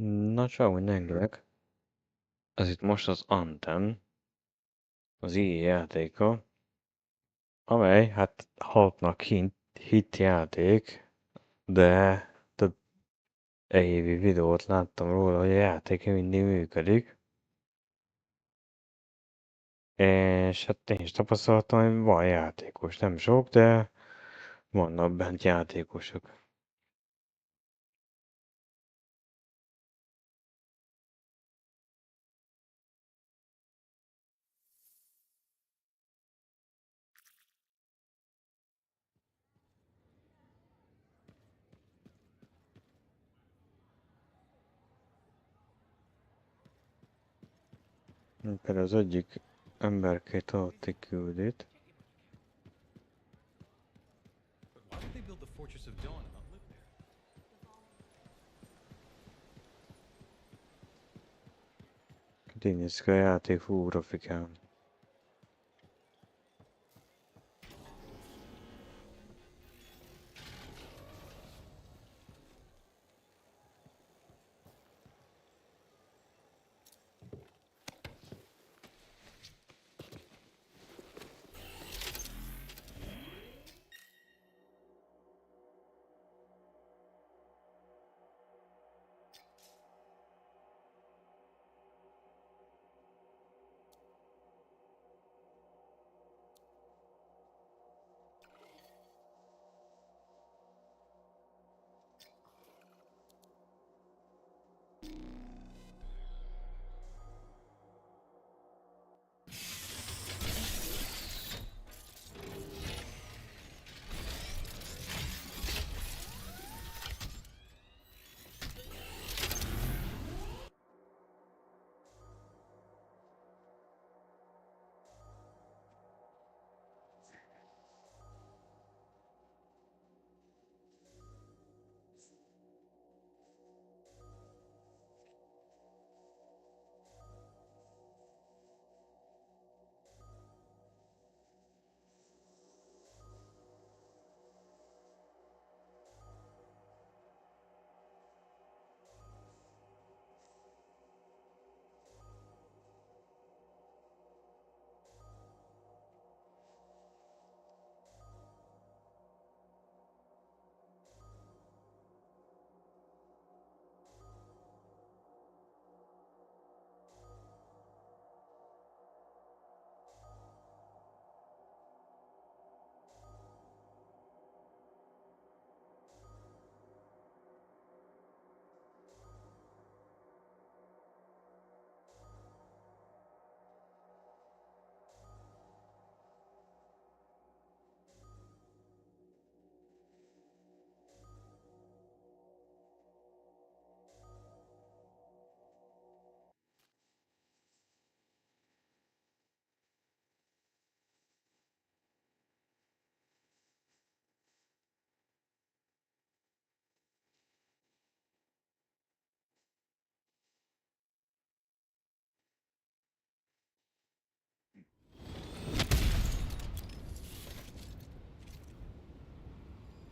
Na, ciao mindenkinek! Ez itt most az Anthem, az IE játéka, amely hát halknak hit játék, de több évi videót láttam róla, hogy a játék mindig működik. És hát én is tapasztaltam, hogy van játékos, nem sok, de vannak bent játékosok. Például az egyik emberkét adott egy küldét. Így néz ki a játék fú grafikán.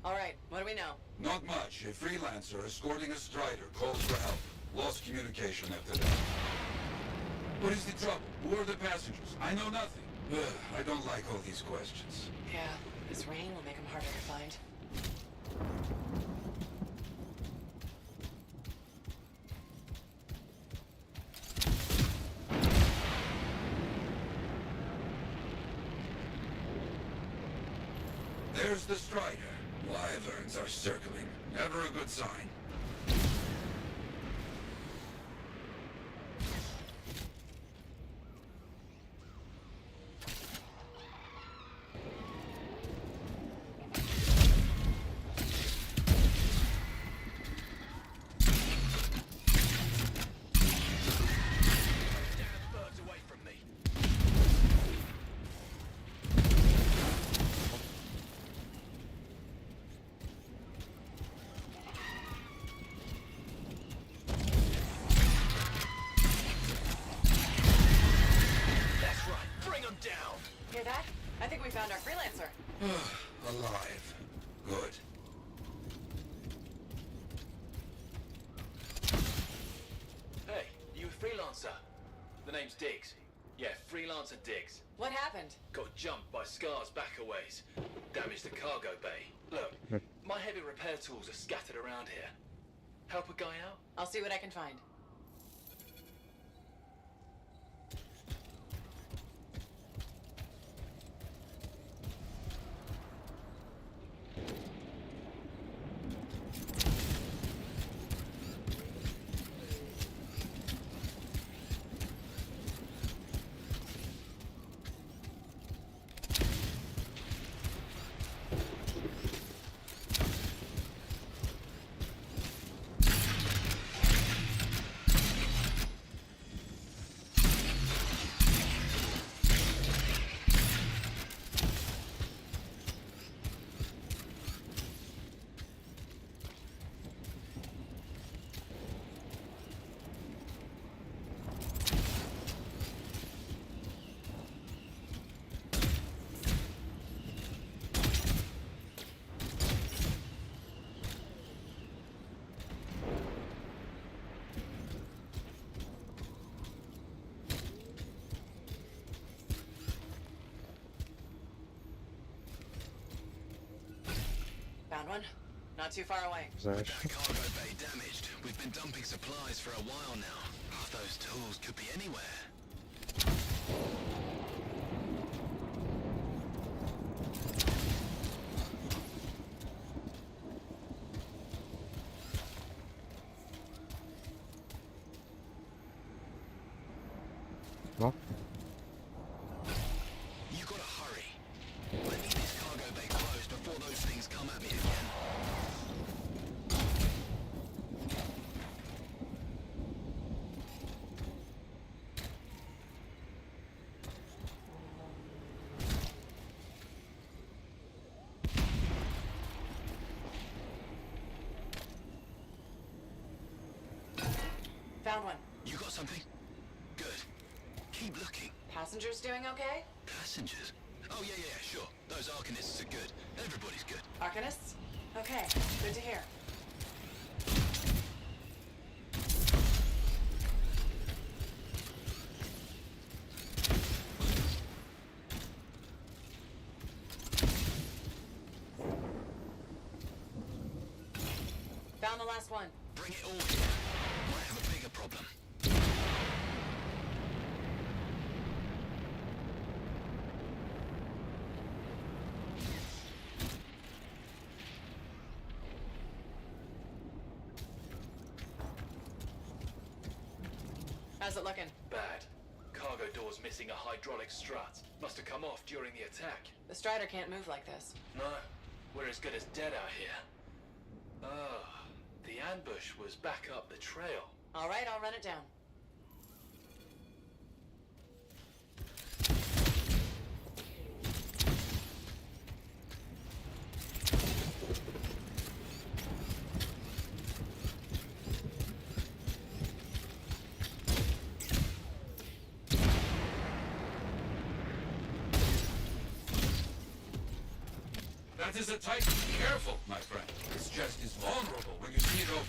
All right, what do we know? Not much. A freelancer escorting a strider calls for help. Lost communication after that. What is the trouble? Who are the passengers? I know nothing. I don't like all these questions. Yeah, this rain will make them harder to find. There's the strider. Wyverns are circling. Never a good sign. Hear that? I think we found our freelancer. Alive. Good. The name's Diggs. Yeah, freelancer Diggs. What happened? Got jumped by Scar's back a ways. Damaged the cargo bay. Look, my heavy repair tools are scattered around here. Help a guy out? I'll see what I can find. Found one. Not too far away. Güzel. That cargo bay damaged. We've been dumping supplies for a while now. Those tools could be anywhere. No. You gotta hurry. I need this cargo bay closed before those things come at me again. Found one. You got something? Good. Keep looking. Passengers doing okay? Passengers? Oh, yeah, sure. Those Arcanists are good. Everybody's good. Arcanists? Okay, good to hear. Found the last one. Bring it all here. Might have a bigger problem. How's it looking? Bad. Cargo door's missing a hydraulic strut. Must have come off during the attack. The Strider can't move like this. No, we're as good as dead out here. Oh, the ambush was back up the trail. All right, I'll run it down. That is a tight. Careful, my friend. This chest is vulnerable when you see it open.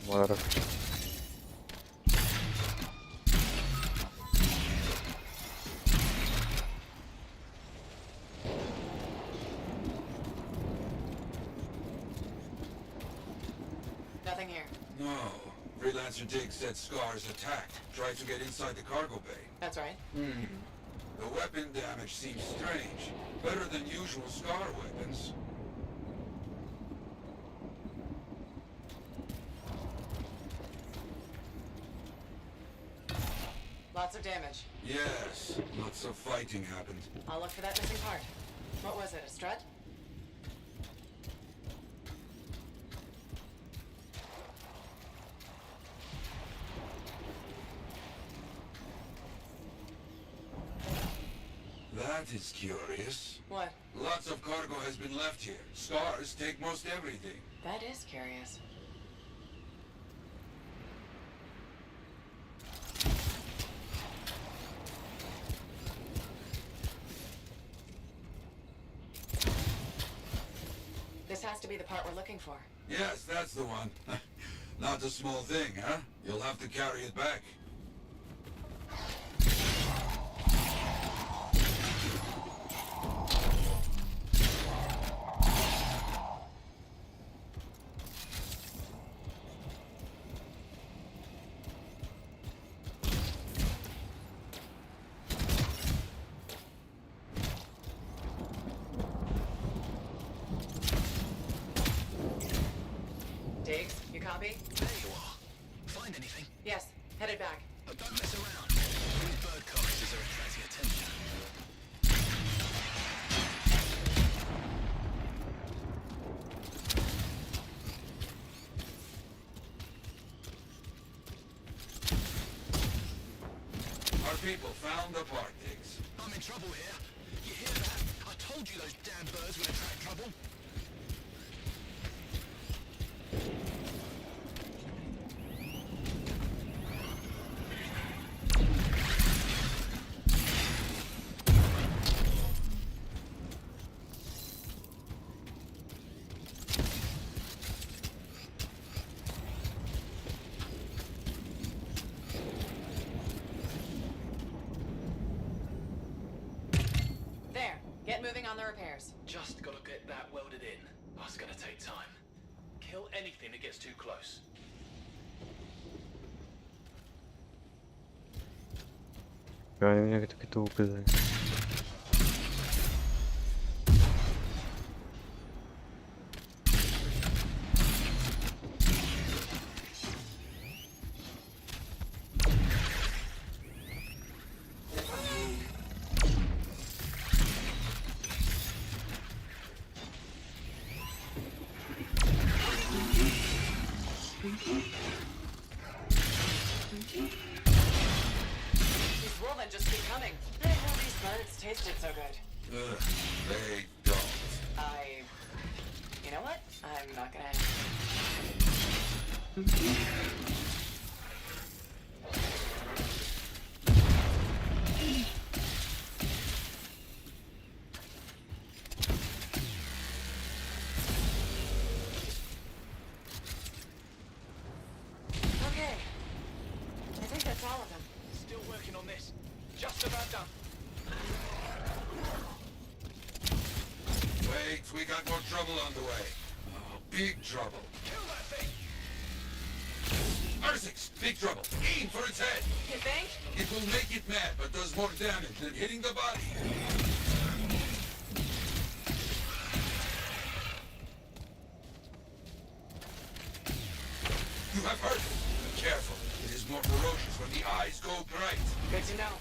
Olarak. Nothing here. No. Freelancer Diggs said Scar's attacked. Tried to get inside the cargo bay. That's right. The weapon damage seems strange. Better than usual Scar weapons. Lots of damage. Yes, lots of fighting happened. I'll look for that missing part. What was it, a strut? That is curious. What? Lots of cargo has been left here. Stars take most everything. That is curious. This has to be the part we're looking for. Yes, that's the one. Not a small thing, huh? You'll have to carry it back. Diggs, you copy? There you are. Find anything? Yes, headed back. But don't mess around. These bird carcasses are attracting attention. Our people found the part, Diggs. I'm in trouble here. You hear that? I told you those damn birds would attract trouble. There, get moving on the repairs. Just gotta get that welded in. That's gonna take time. Kill anything that gets too close. Jaj, mindenki aki túl közel. These whirlwind just keep coming. I didn't know these birds tasted so good. Ugh, they don't. You know what? I'm not gonna... Okay. I think that's all of them. Still working on this. Just about done. Wait, we got more trouble on the way. Oh, big trouble. Kill that thing! R6, big trouble. Aim for its head. You think? It will make it mad, but does more damage than hitting the body. You have heard it. Be careful. It is more ferocious when the eyes go bright. Good to know.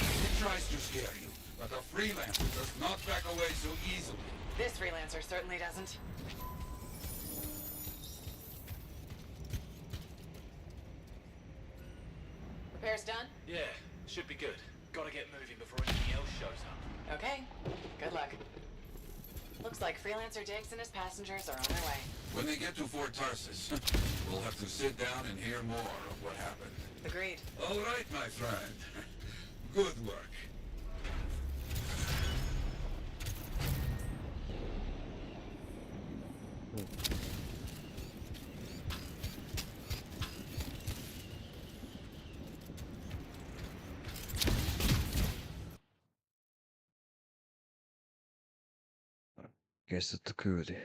It tries to scare you, but a freelancer does not back away so easily. This freelancer certainly doesn't. Repairs done? Yeah, should be good. Gotta get moving before anything else shows up. Okay. Good luck. Looks like Freelancer Diggs and his passengers are on their way. When they get to Fort Tarsus, we'll have to sit down and hear more of what happened. Agreed. All right, my friend. Good work. Készített a küldi.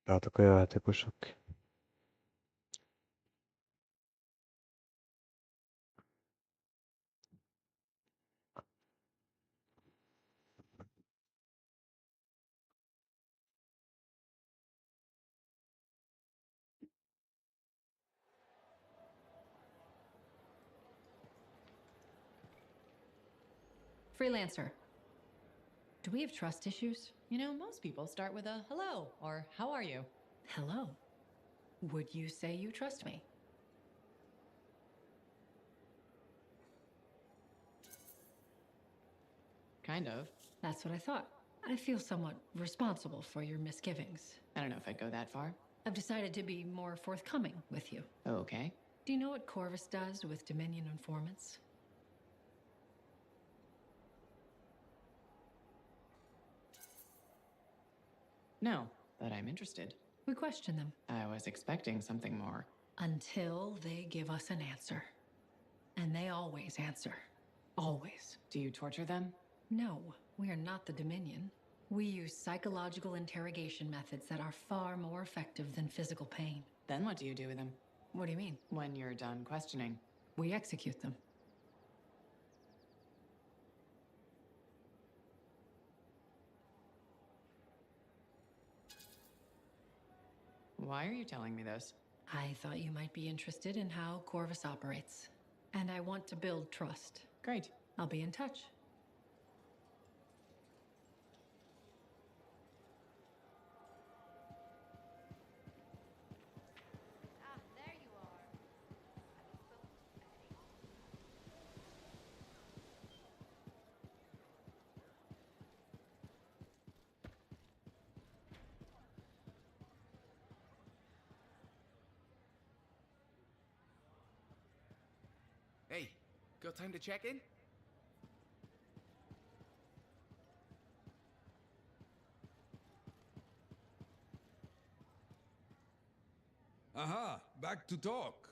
látok a játékosok. Freelancer. Do we have trust issues? You know, most people start with a hello or how are you? Hello. Would you say you trust me? Kind of. That's what I thought. I feel somewhat responsible for your misgivings. I don't know if I'd go that far. I've decided to be more forthcoming with you. Okay. Do you know what Corvus does with Dominion informants? No, but I'm interested. We question them I was expecting something more. until they give us an answer. And they always answer. Always. Do you torture them? No, we are not the Dominion. We use psychological interrogation methods that are far more effective than physical pain. Then what do you do with them? What do you mean? When you're done questioning. We execute them. Why are you telling me this? I thought you might be interested in how Corvus operates. And I want to build trust. Great. I'll be in touch. Hey, got time to check in? Aha, back to talk.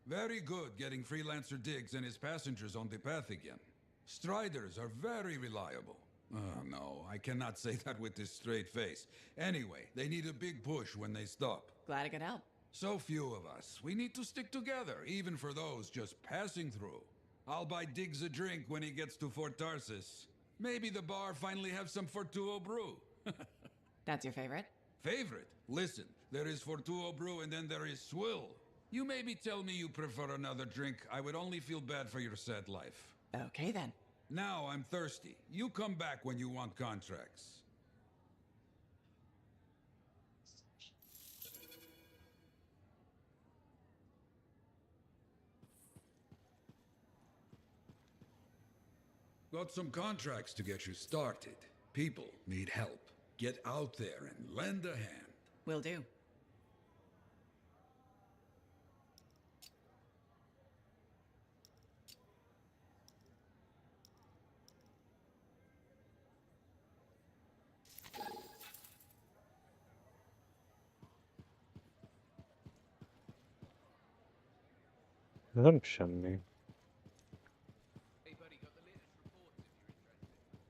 Very good getting Freelancer Diggs and his passengers on the path again. Striders are very reliable. Oh no, I cannot say that with this straight face. Anyway, they need a big push when they stop. Glad I could help. So few of us. We need to stick together, even for those just passing through. I'll buy Diggs a drink when he gets to Fort Tarsis. Maybe the bar finally have some Fortuo brew. That's your favorite? Favorite? Listen, there is Fortuo brew and then there is swill. You maybe tell me you prefer another drink. I would only feel bad for your sad life. Okay then. Now I'm thirsty. You come back when you want contracts. Got some contracts to get you started. People need help. Get out there and lend a hand. Will do. Nem semmi. Hey buddy, got the latest reports if you're interested.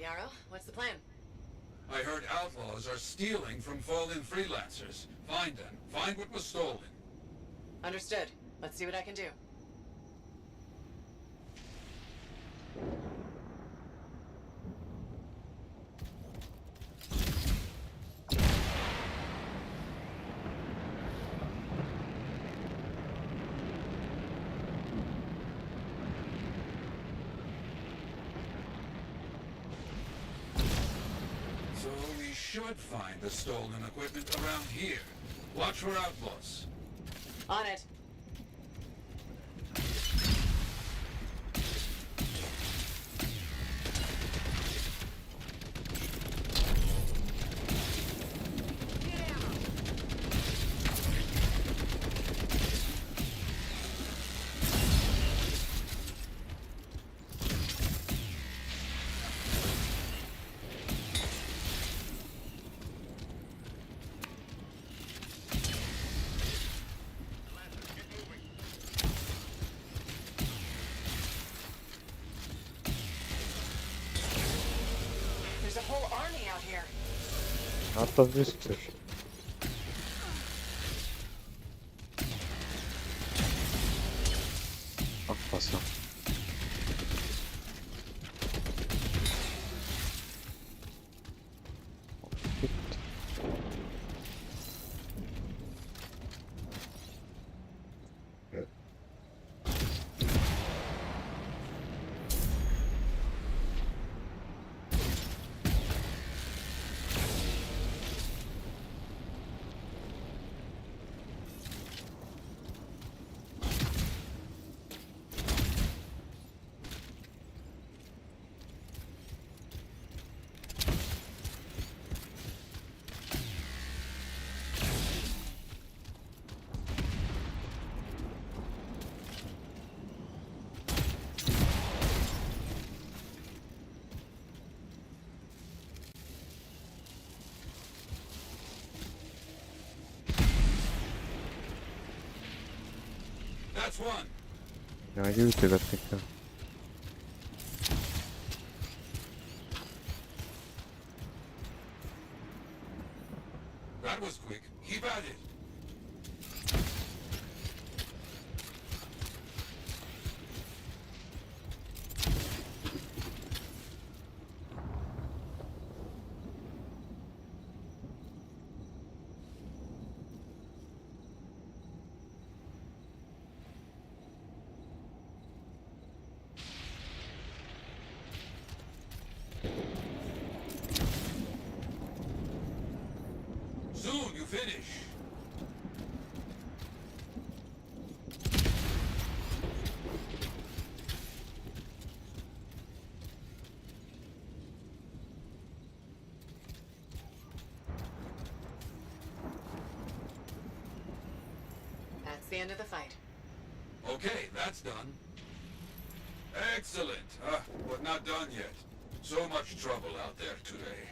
Yarrow. What's the plan? I heard outlaws are stealing from fallen freelancers. Find them. Find what was stolen. Understood. Let's see what I can do. So we should find the stolen equipment around here. Watch for outlaws. On it. There's a whole army out here. Hát az biztos. A fasza. Itt. That's one. Ja, gyűjtögetni kell. That was quick. Keep at it. Soon you finish. That's the end of the fight. Okay, that's done. Excellent. But not done yet. So much trouble out there today.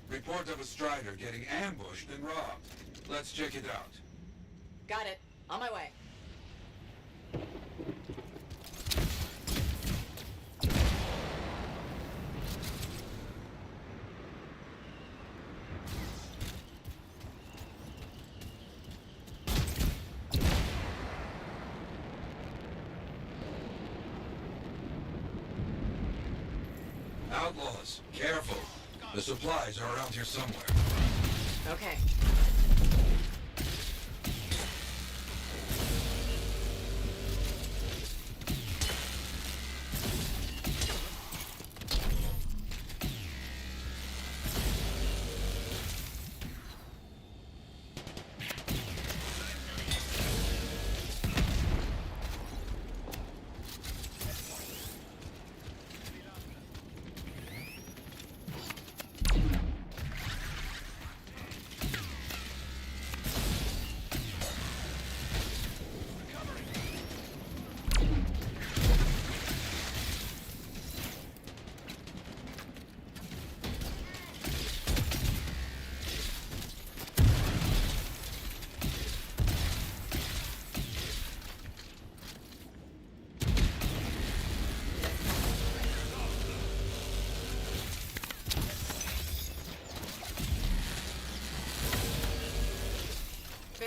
Report of a strider getting ambushed and robbed. Let's check it out. Got it. On my way. Outlaws, careful. The supplies are around here somewhere. Okay.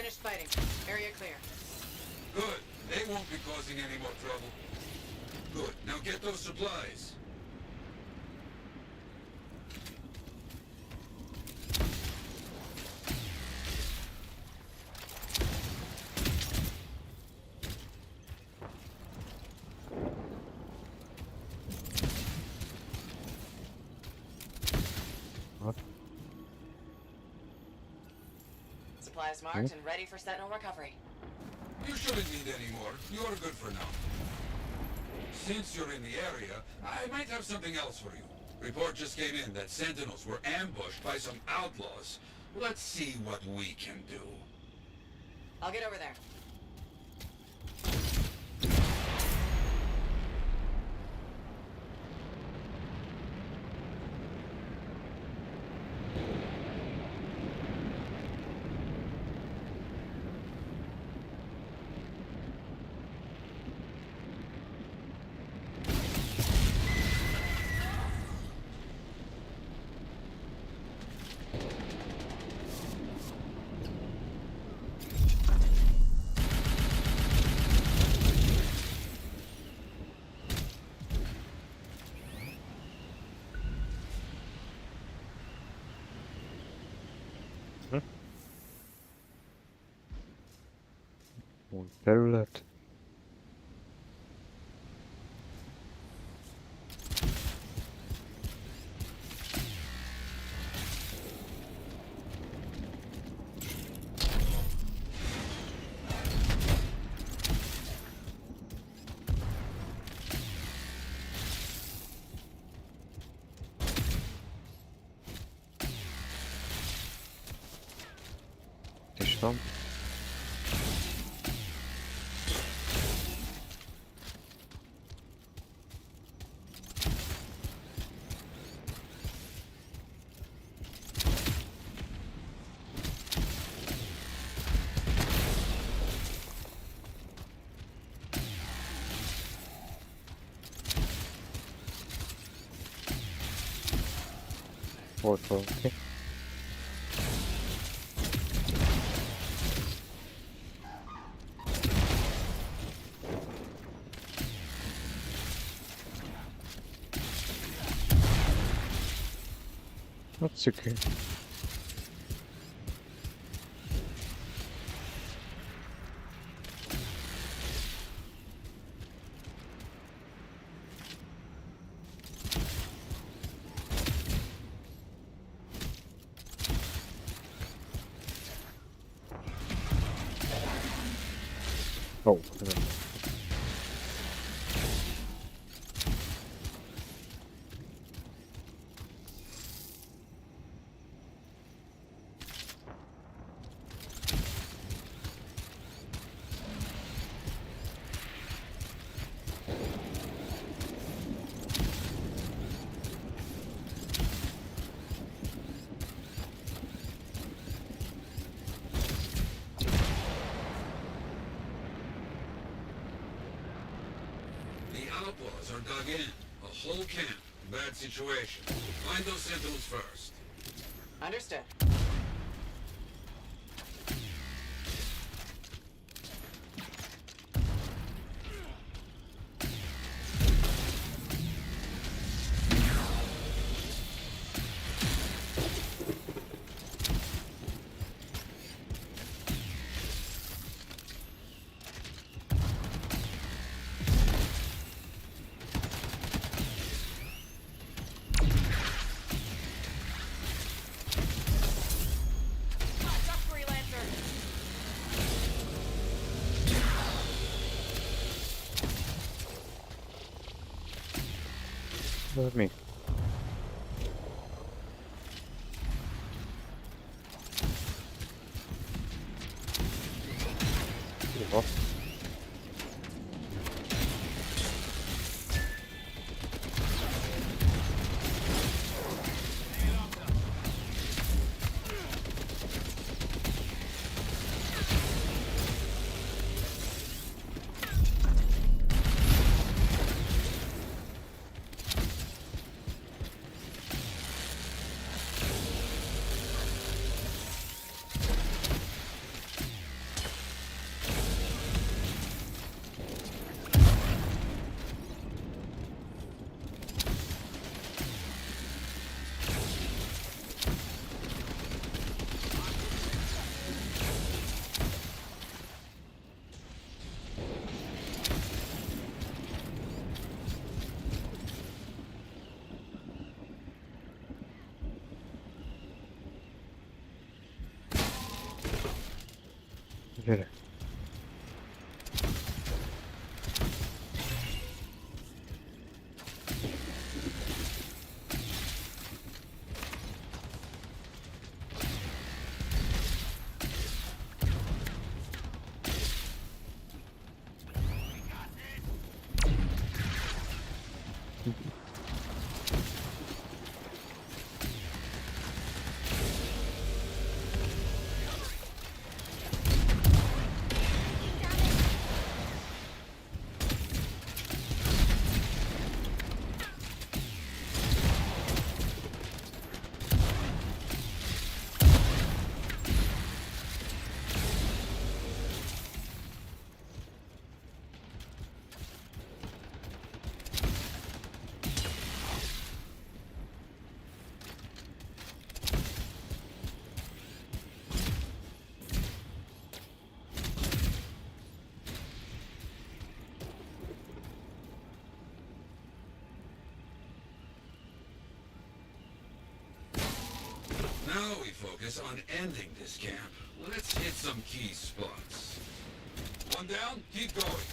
Finished fighting. Area clear. Good. They won't be causing any more trouble. Good. Now get those supplies. What? Supplies marked and ready for Sentinel recovery. You shouldn't need any more. You're good for now. Since you're in the area, I might have something else for you. Report just came in that Sentinels were ambushed by some outlaws. Let's see what we can do. I'll get over there. Új terület. És van. Volt valaki. That's okay. Oh, yeah. The outlaws are dug in. A whole camp. Bad situation. Find those Sentinels first. Understood. That's me. Off. Gyere. Now we focus on ending this camp. Let's hit some key spots. One down, keep going.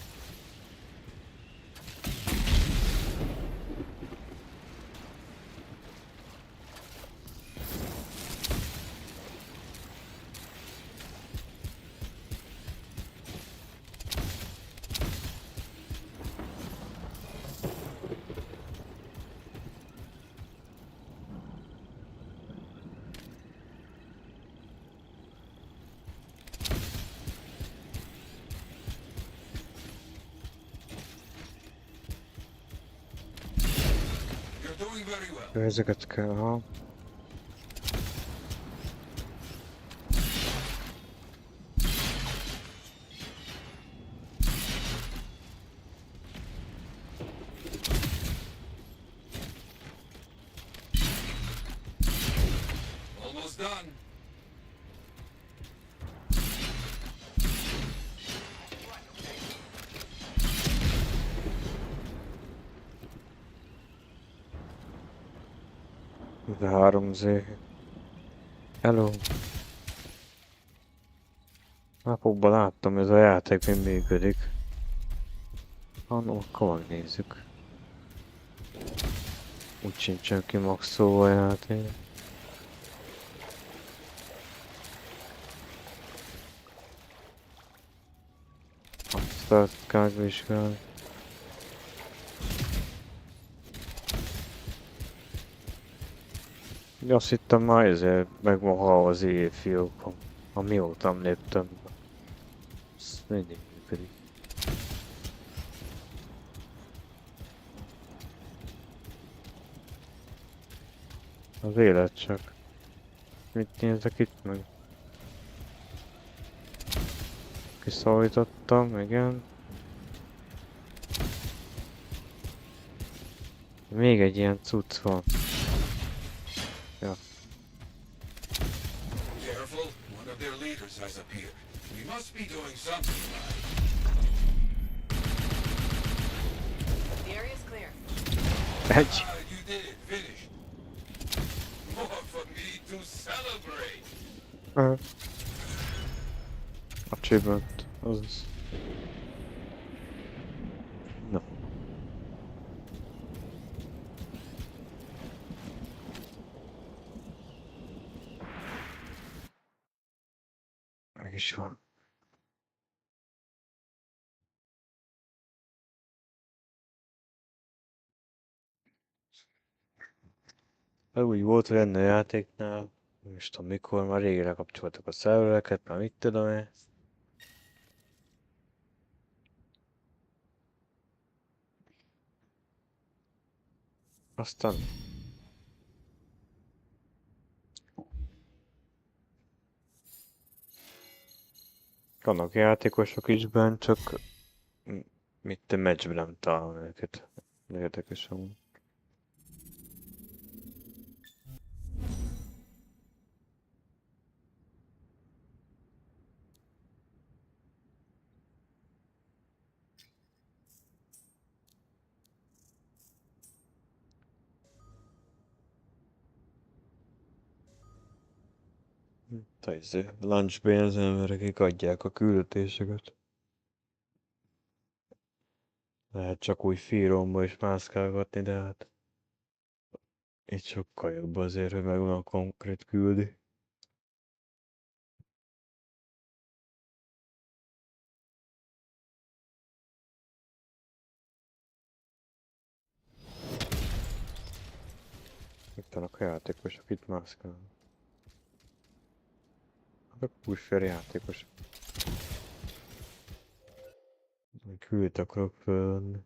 You're doing very well. Ezeket kell, ha. Almost done. Ez a 3Z. Hello. Napokban láttam, ez a játék még működik. Akkor megnézzük. Úgy sincsen kimaxolva a játék. Azt kell vizsgálni. Azt hittem már ezért meg van halva az fiókom. Amióta nem léptem be. Ez mindig működik. Az élet csak. Mit nézek itt meg? Kiszorítottam, igen. Még egy ilyen cucc van. Ja. Careful, one of their leaders has appeared. We must be doing something right. The area's clear. Egy. Ah, you did it, finished. More for me to celebrate. Achievement, azaz. No. Meg is van. Úgy volt lenne a játéknál, most tudom mikor, már régen lekapcsoltak a szervereket, már mit tudom én. Aztán... Vannak játékosok is benn, csak... Mit te meccsben nem találom őket. Érdekes amúgy. Lunchban az emberek adják a küldetéseket. Lehet csak úgy fíromba is mászkálgatni, de hát itt sokkal jobb azért, hogy megvan a konkrét küldi. Itt vannak a játékosok, itt mászkálnak. A pusher játékosok. Küld akarok fölvenni.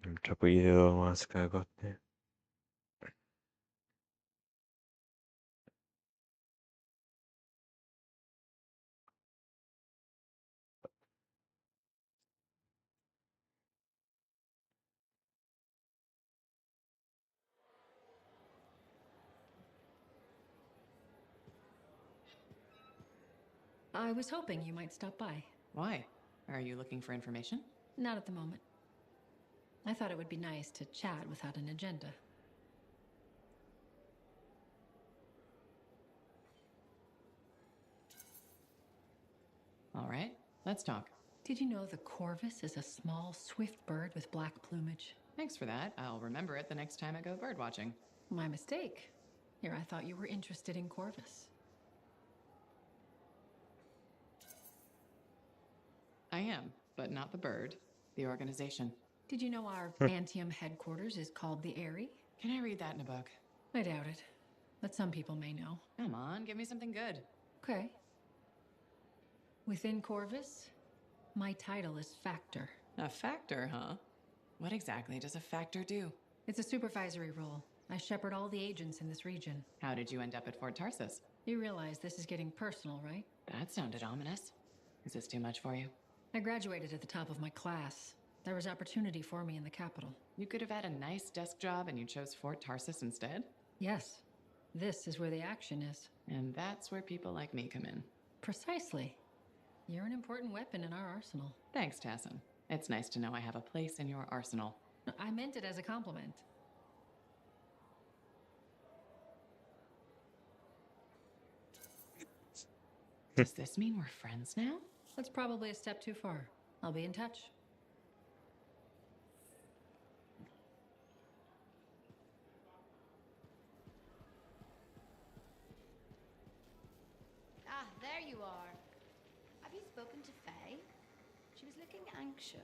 Nem csak úgy ide mászkálgatni. I was hoping you might stop by. Why? Are you looking for information? Not at the moment. I thought it would be nice to chat without an agenda. All right, let's talk. Did you know the corvus is a small, swift bird with black plumage? Thanks for that. I'll remember it the next time I go birdwatching. My mistake. Here, I thought you were interested in corvus. I am, but not the bird, the organization. Did you know our Anthem headquarters is called the Eyrie? Can I read that in a book? I doubt it, but some people may know. Come on, give me something good. Okay. Within Corvus, my title is Factor. A factor, huh? What exactly does a factor do? It's a supervisory role. I shepherd all the agents in this region. How did you end up at Fort Tarsus? You realize this is getting personal, right? That sounded ominous. Is this too much for you? I graduated at the top of my class. There was opportunity for me in the capital. You could have had a nice desk job and you chose Fort Tarsus instead? Yes. This is where the action is. And that's where people like me come in. Precisely. You're an important weapon in our arsenal. Thanks, Tassin. It's nice to know I have a place in your arsenal. I meant it as a compliment. Does this mean we're friends now? That's probably a step too far. I'll be in touch. Ah, there you are. Have you spoken to Faye? She was looking anxious.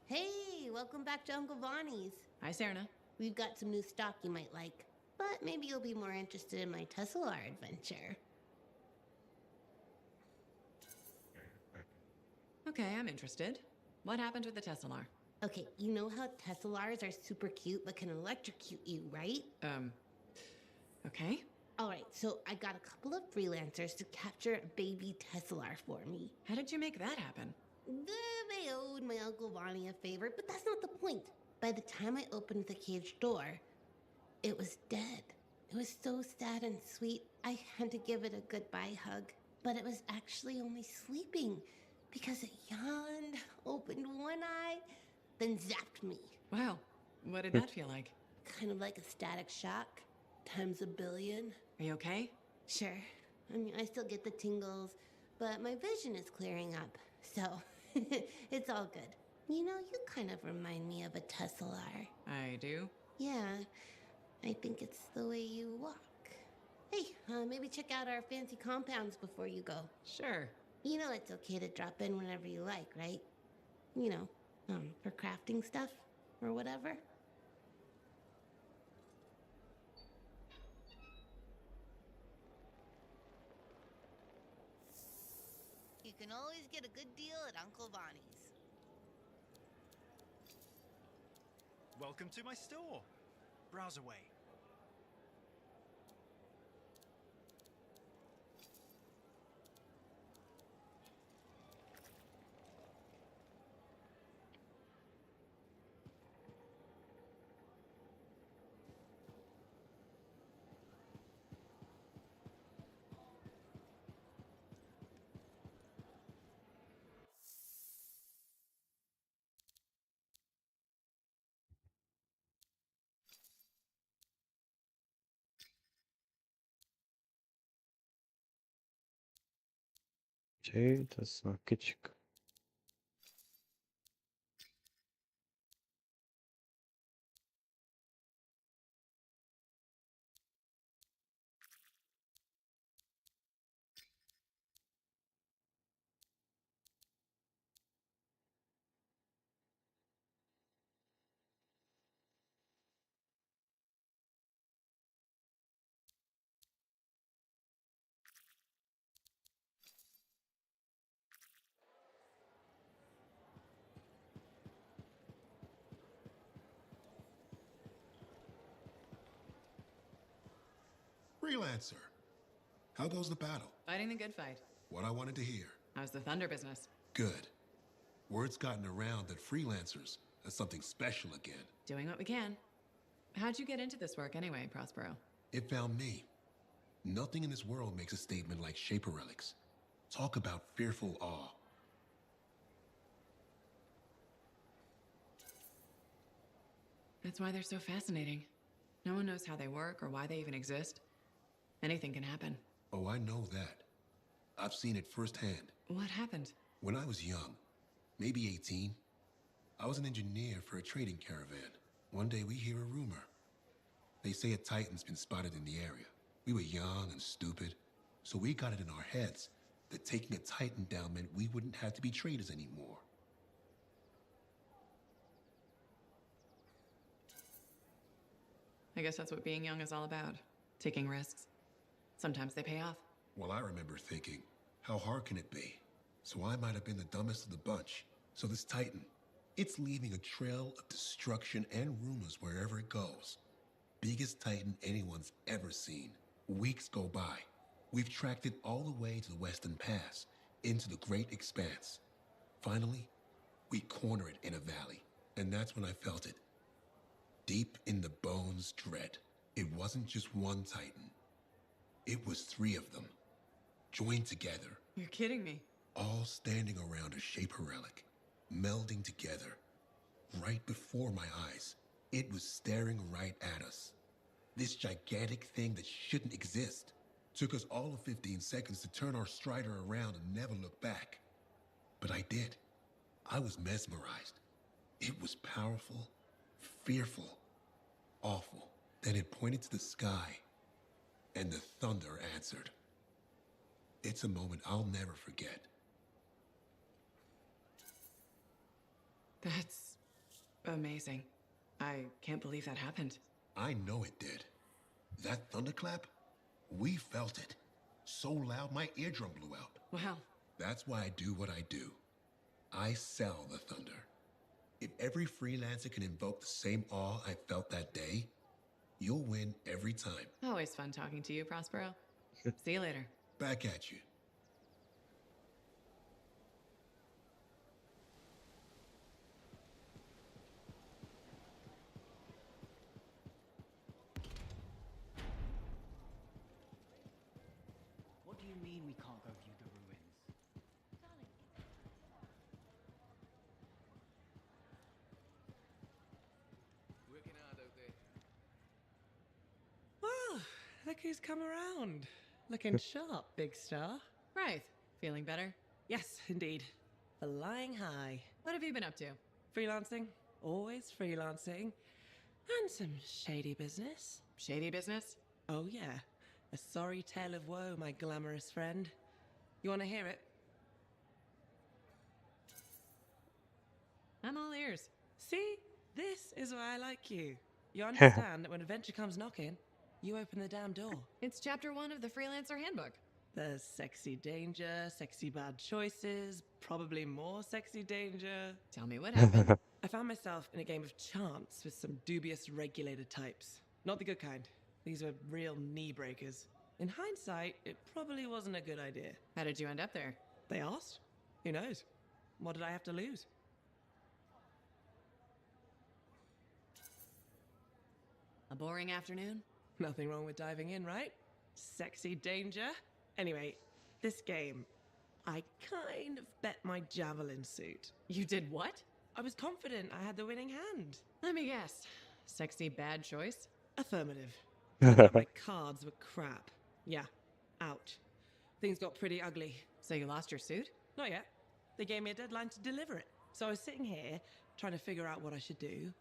Hey, welcome back to Uncle Bonnie's. Hi, Serna. We've got some new stock you might like, but maybe you'll be more interested in my Tesla adventure. Okay, I'm interested. What happened with the Teslar? Okay, you know how Teslars are super cute but can electrocute you, right? Okay. Alright, so I got a couple of freelancers to capture a baby Teslar for me. How did you make that happen? They owed my Uncle Bonnie a favor, but that's not the point. By the time I opened the cage door, it was dead. It was so sad and sweet, I had to give it a goodbye hug. But it was actually only sleeping because it yawned, opened one eye, then zapped me. Wow. What did that feel like? Kind of like a static shock, times a billion. Are you okay? Sure. I mean, I still get the tingles, but my vision is clearing up, so it's all good. You know, you kind of remind me of a Teslar. I do. Yeah, I think it's the way you walk. Hey, maybe check out our fancy compounds before you go. Sure. You know it's okay to drop in whenever you like, right? You know, for crafting stuff or whatever. You can always get a good deal at Uncle Bonnie's. Welcome to my store. Browse away. Úgyhogy ez a kicsik. Freelancer, how goes the battle? Fighting the good fight. What I wanted to hear. How's the thunder business? Good. Word's gotten around that freelancers are something special again. Doing what we can. How'd you get into this work anyway, Prospero? It found me. Nothing in this world makes a statement like Shaper Relics. Talk about fearful awe. That's why they're so fascinating. No one knows how they work or why they even exist. Anything can happen. Oh, I know that. I've seen it firsthand. What happened? When I was young, maybe 18, I was an engineer for a trading caravan. One day we hear a rumor. They say a Titan's been spotted in the area. We were young and stupid, so we got it in our heads that taking a Titan down meant we wouldn't have to be traders anymore. I guess that's what being young is all about. Taking risks. Sometimes they pay off. Well, I remember thinking, how hard can it be? So I might have been the dumbest of the bunch. So this Titan, it's leaving a trail of destruction and rumors wherever it goes. Biggest Titan anyone's ever seen. Weeks go by. We've tracked it all the way to the Western Pass, into the Great Expanse. Finally, we corner it in a valley, and that's when I felt it. Deep in the bones dread. It wasn't just one Titan. It was 3 of them, joined together, You're kidding me. all standing around a Shaper Relic, melding together. Right before my eyes, it was staring right at us. This gigantic thing that shouldn't exist. Took us all of 15 seconds to turn our Strider around and never look back. But I did. I was mesmerized. It was powerful, fearful, awful. Then it pointed to the sky, and the thunder answered. It's a moment I'll never forget. That's amazing. I can't believe that happened. I know it did. That thunderclap, we felt it. So loud my eardrum blew out. Wow. That's why I do what I do. I sell the thunder. If every freelancer can invoke the same awe I felt that day, you'll win every time. Always fun talking to you, Prospero. See you later. Back at you. What do you mean we can't go view the ruins? Working hard out there. Well, look who's come around. Looking sharp, big star. Right. Feeling better? Yes, indeed. Flying high. What have you been up to? Freelancing. Always freelancing. And some shady business. Shady business? Oh, yeah. A sorry tale of woe, my glamorous friend. You want to hear it? I'm all ears. See? This is why I like you. You understand that when adventure comes knocking, you open the damn door. It's chapter 1 of the Freelancer Handbook. There's sexy danger, sexy bad choices, probably more sexy danger. Tell me what happened. I found myself in a game of chance with some dubious regulated types. Not the good kind. These were real knee breakers. In hindsight, it probably wasn't a good idea. How did you end up there? They asked. Who knows? What did I have to lose? A boring afternoon? Nothing wrong with diving in, right? Sexy danger. Anyway, this game, I kind of bet my javelin suit. You did what? I was confident I had the winning hand. Let me guess. Sexy bad choice? Affirmative. But my cards were crap. Yeah, out. Things got pretty ugly. So you lost your suit? Not yet. They gave me a deadline to deliver it. So I was sitting here trying to figure out what I should do.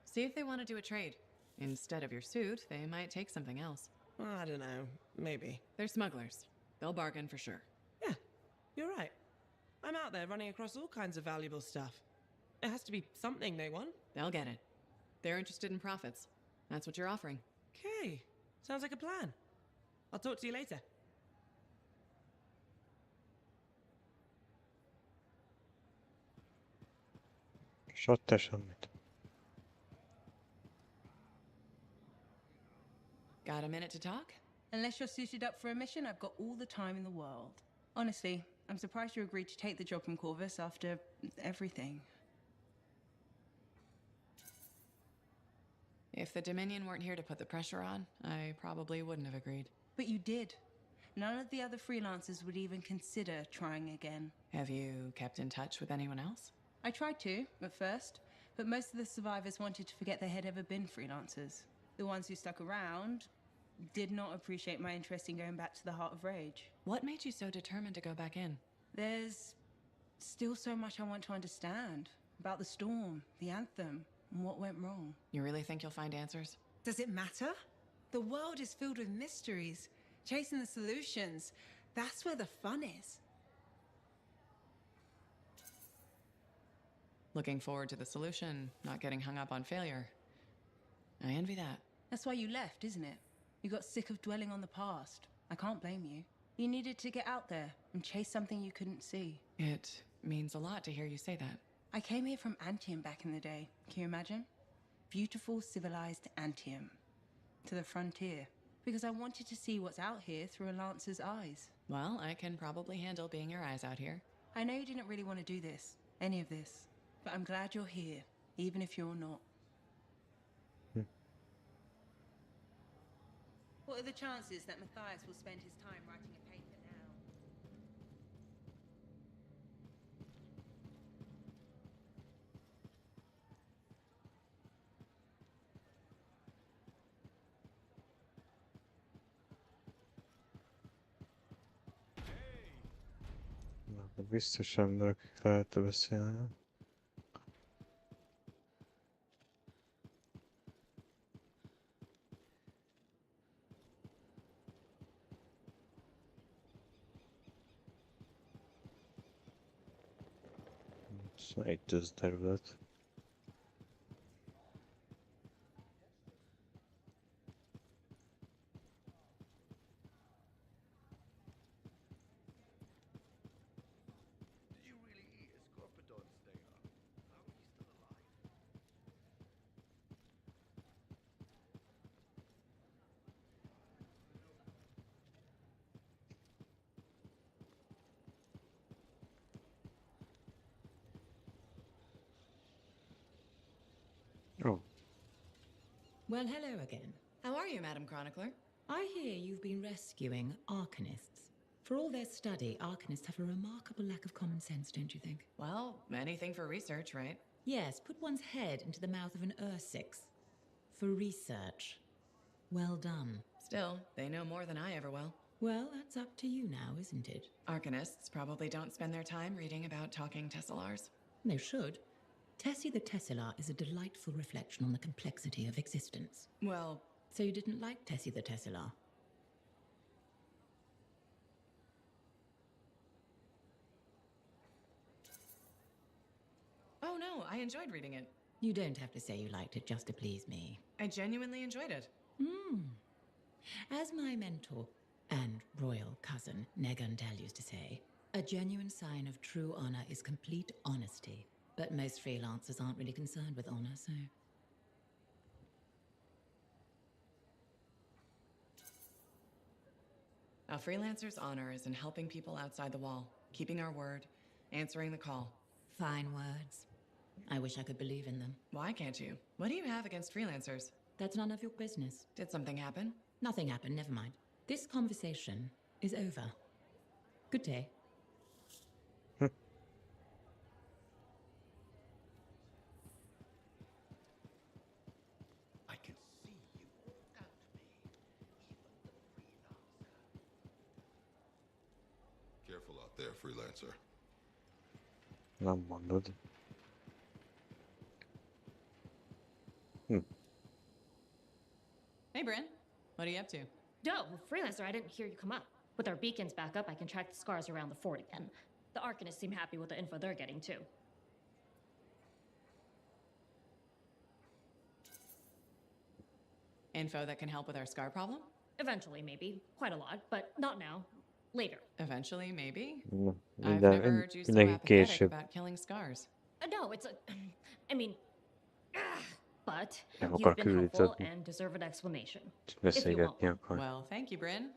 See if they want to do a trade. Instead of your suit, they might take something else. I don't know. Maybe. They're smugglers. They'll bargain for sure. Yeah, you're right. I'm out there running across all kinds of valuable stuff. It has to be something they want. They'll get it. They're interested in profits. That's what you're offering. Okay. Sounds like a plan. I'll talk to you later. Sotte semmit. Got a minute to talk? Unless you're suited up for a mission, I've got all the time in the world. Honestly, I'm surprised you agreed to take the job from Corvus after everything. If the Dominion weren't here to put the pressure on, I probably wouldn't have agreed. But you did. None of the other freelancers would even consider trying again. Have you kept in touch with anyone else? I tried to, at first, but most of the survivors wanted to forget they had ever been freelancers. The ones who stuck around did not appreciate my interest in going back to the Heart of Rage. What made you so determined to go back in? There's still so much I want to understand about the storm, the Anthem, and what went wrong. You really think you'll find answers? Does it matter? The world is filled with mysteries. Chasing the solutions, that's where the fun is. Looking forward to the solution, not getting hung up on failure. I envy that. That's why you left, isn't it? You got sick of dwelling on the past. I can't blame you. You needed to get out there and chase something you couldn't see. It means a lot to hear you say that. I came here from Anthem back in the day. Can you imagine? Beautiful, civilized Anthem. To the frontier. Because I wanted to see what's out here through a Lancer's eyes. Well, I can probably handle being your eyes out here. I know you didn't really want to do this. Any of this. But I'm glad you're here. Even if you're not. What are the chances that Matthias will spend his time writing a paper now? Na, biztos emberek, akik lehet beszélni. Szóval itt ez terület. Did you really eat a scorpidon stinger? How are you still alive? Oh, Well, hello again. How are you, Madam Chronicler? I hear you've been rescuing Arcanists. For all their study, Arcanists have a remarkable lack of common sense, don't you think? Well, anything for research, right? Yes, put one's head into the mouth of an Ursix. For research. Well done. Still, they know more than I ever will. Well, that's up to you now, isn't it? Arcanists probably don't spend their time reading about talking Tessellars. They should. Tessie the Tesselar is a delightful reflection on the complexity of existence. Well, So you didn't like Tessie the Tesselar? oh no, I enjoyed reading it. You don't have to say you liked it just to please me. I genuinely enjoyed it. As my mentor and royal cousin Negantel used to say, a genuine sign of true honor is complete honesty. But most freelancers aren't really concerned with honor, so... A freelancer's honor is in helping people outside the wall, keeping our word, answering the call. Fine words. I wish I could believe in them. Why can't you? What do you have against freelancers? That's none of your business. Did something happen? Nothing happened, never mind. This conversation is over. Good day. I can see you all doubt me. Careful out there, freelancer. Nem mondod. Hey, Bryn. What are you up to? Oh, well, Freelancer, I didn't hear you come up. With our beacons back up, I can track the scars around the fort again. The Arcanists seem happy with the info they're getting, too. Info that can help with our scar problem? Eventually, maybe. Quite a lot, but not now. Later. Eventually, maybe? No, I've never heard you so mindenki apathetic később. about killing scars. No, it's a... I mean... But Nem you've akar been helpful küldtetni. and deserve an explanation. Csak If you want beszélgetni one. akar. Well, thank you, Bryn.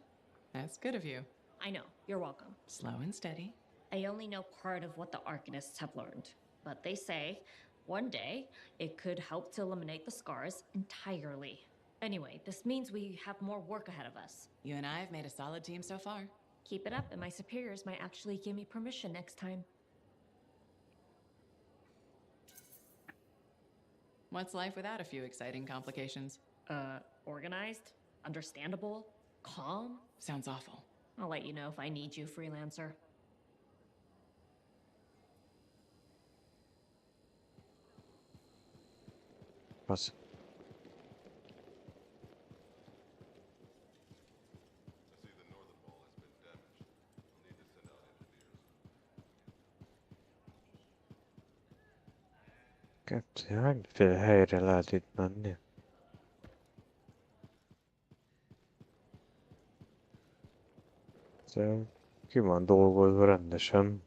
That's good of you. I know. You're welcome. Slow and steady. I only know part of what the Arcanists have learned. But they say, one day, it could help to eliminate the scars entirely. Anyway, this means we have more work ahead of us. You and I have made a solid team so far. Keep it up, and my superiors might actually give me permission next time. What's life without a few exciting complications? Organized, understandable, calm. Sounds awful. I'll let you know if I need you, freelancer. Az. Hányféle helyre lehet itt menni? Ki van dolgozva rendesen.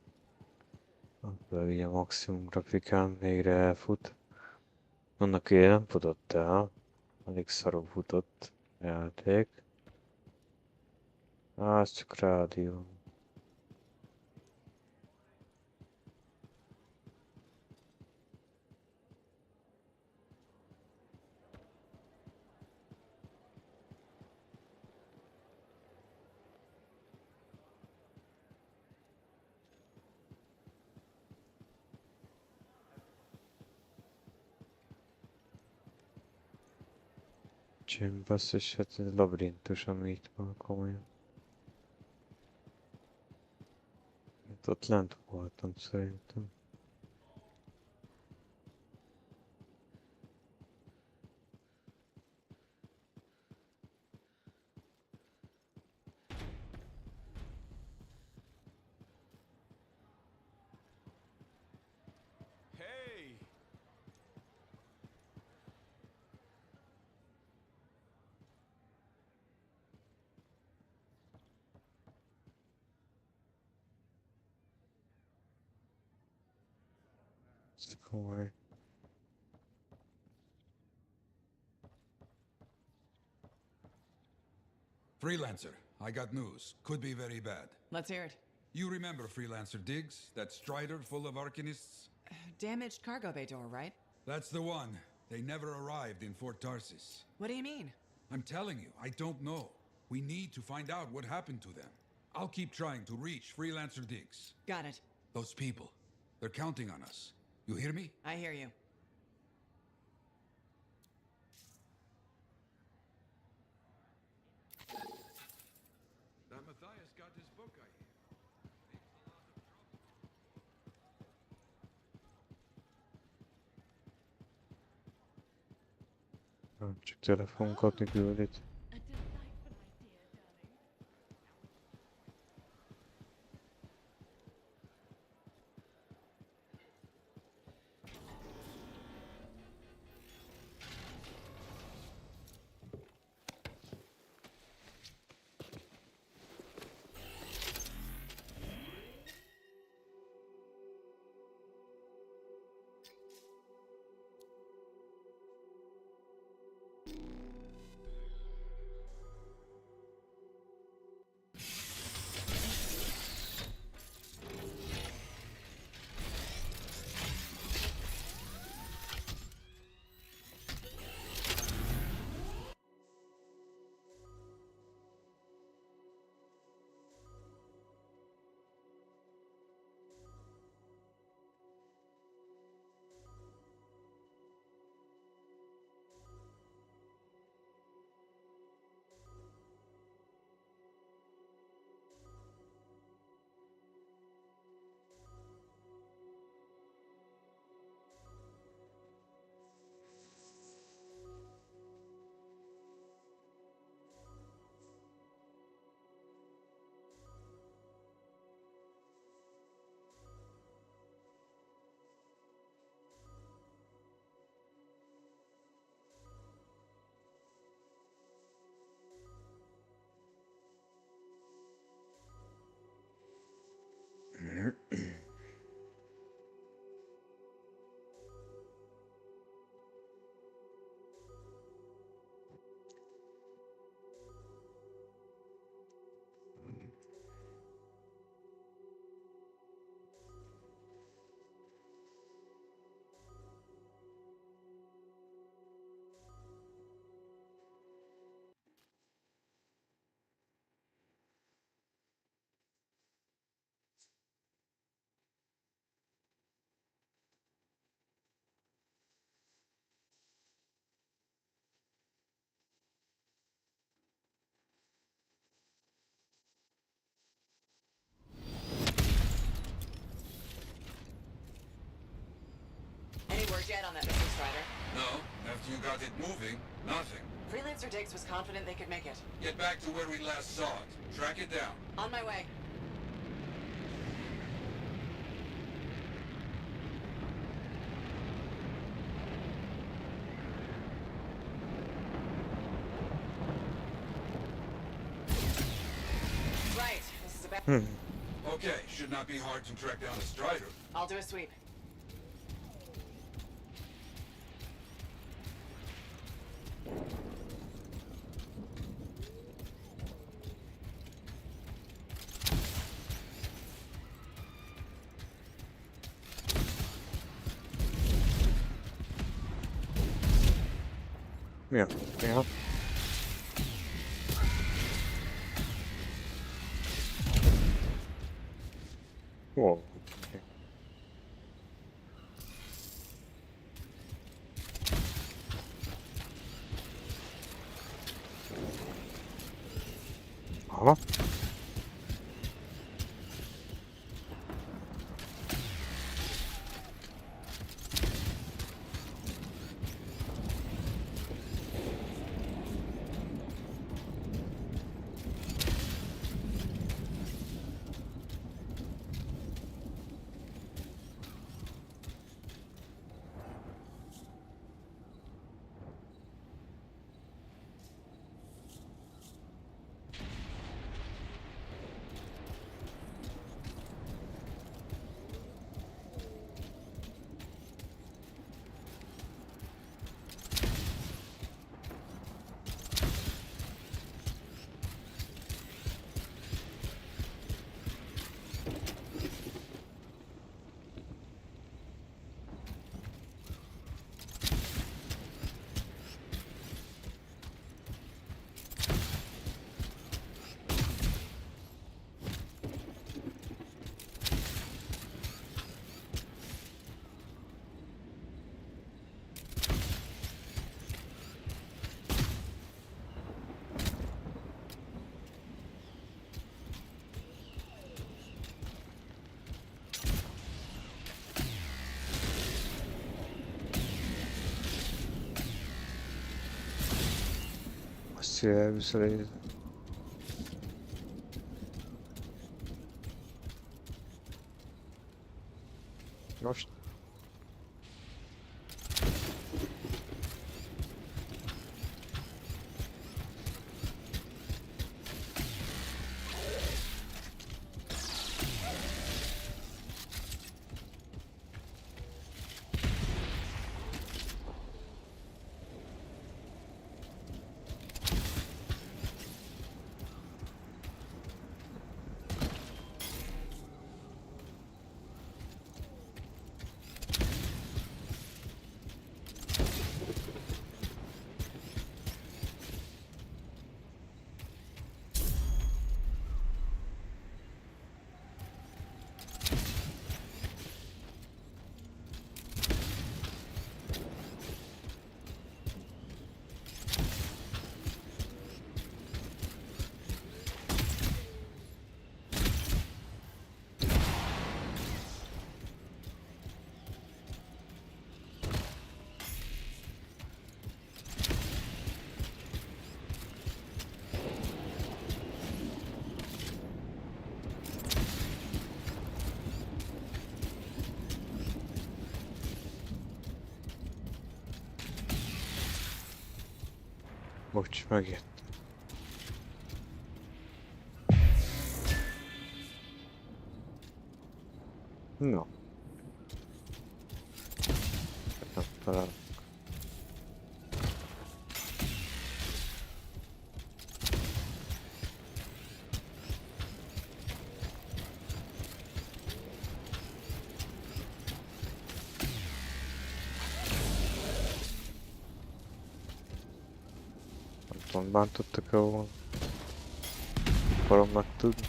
Akkor így a maximum grafikán végre elfut. Annak én nem futott el. Elég szarul futott a játék. Ez csak rádió. Csém, basszus, hát ez labirintus, ami itt van komolyan. Hát ott lent voltam szerintem. Hey! Ez komoly. Freelancer, I got news. Could be very bad. Let's hear it. You remember Freelancer Diggs? That strider full of Arcanists? Damaged cargo bay door, right? That's the one. They never arrived in Fort Tarsis. What do you mean? I'm telling you, I don't know. We need to find out what happened to them. I'll keep trying to reach Freelancer Diggs. Got it. Those people, they're counting on us. You hear me? I hear you. That Matthias got his book, I hear. Csak telefon kapni küldít. you got it moving, nothing. Freelancer Diggs was confident they could make it. Get back to where we last saw it. Track it down. On my way. Right, this is a bad... Okay, should not be hard to track down a Strider. I'll do a sweep. Ja, ja. Wow. Okay. Aha. Seriously. Most. Bocs, megjött. No. Nem találok. Nem bántottak ahol. Akarom megtudni.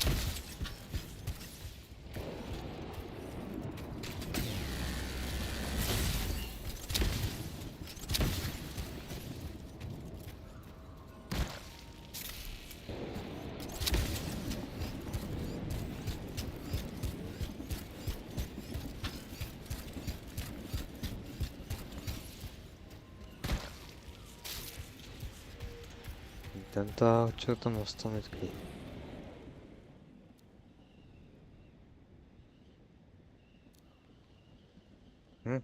mindent, csak nem azt, amit ki. Hm?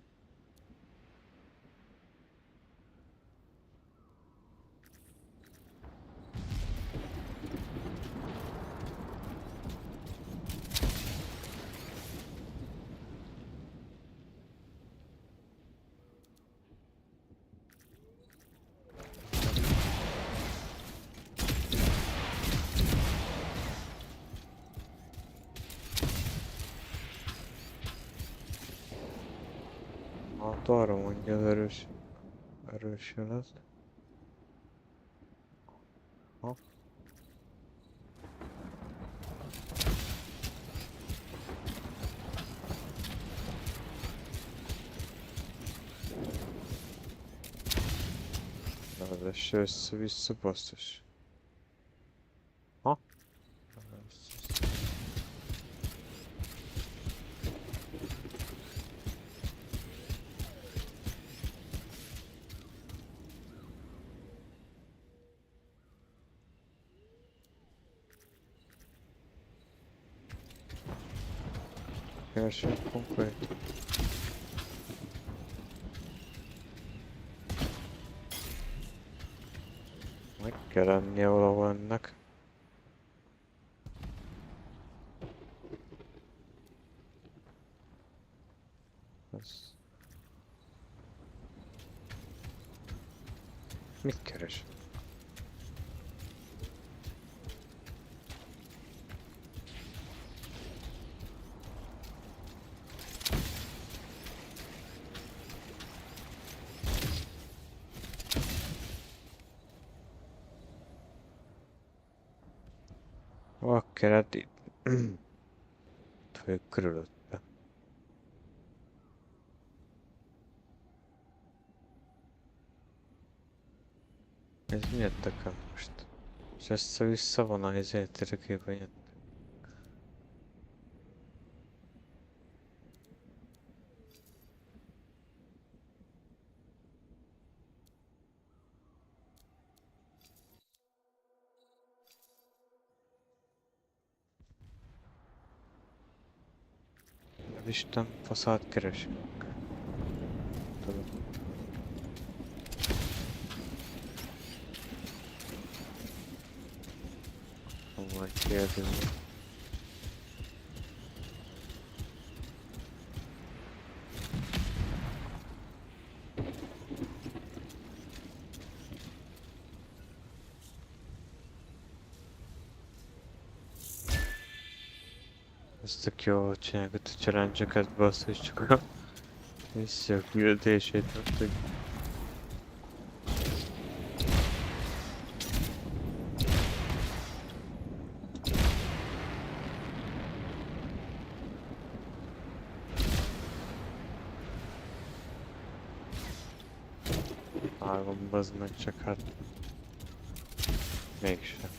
Hát arra mondja az erős jelet. Ha. Ráadásul össze-vissza basszus. Ha? Első konkrét. Meg kell lennie valahol ennek. Ez... Mit keres? Vakkelet itt. Fő körülötte. Ez mi jöttek el most? És össze-vissza van a izétérkében jött. Isten faszát keresünk. Tudom. Majd kérdezni. Ez tök jó csinálják a challenge-eket, basszus, csak a vissza a küldetését, nem tudjuk. Vágom, bazd meg, csak hát... Mégsem.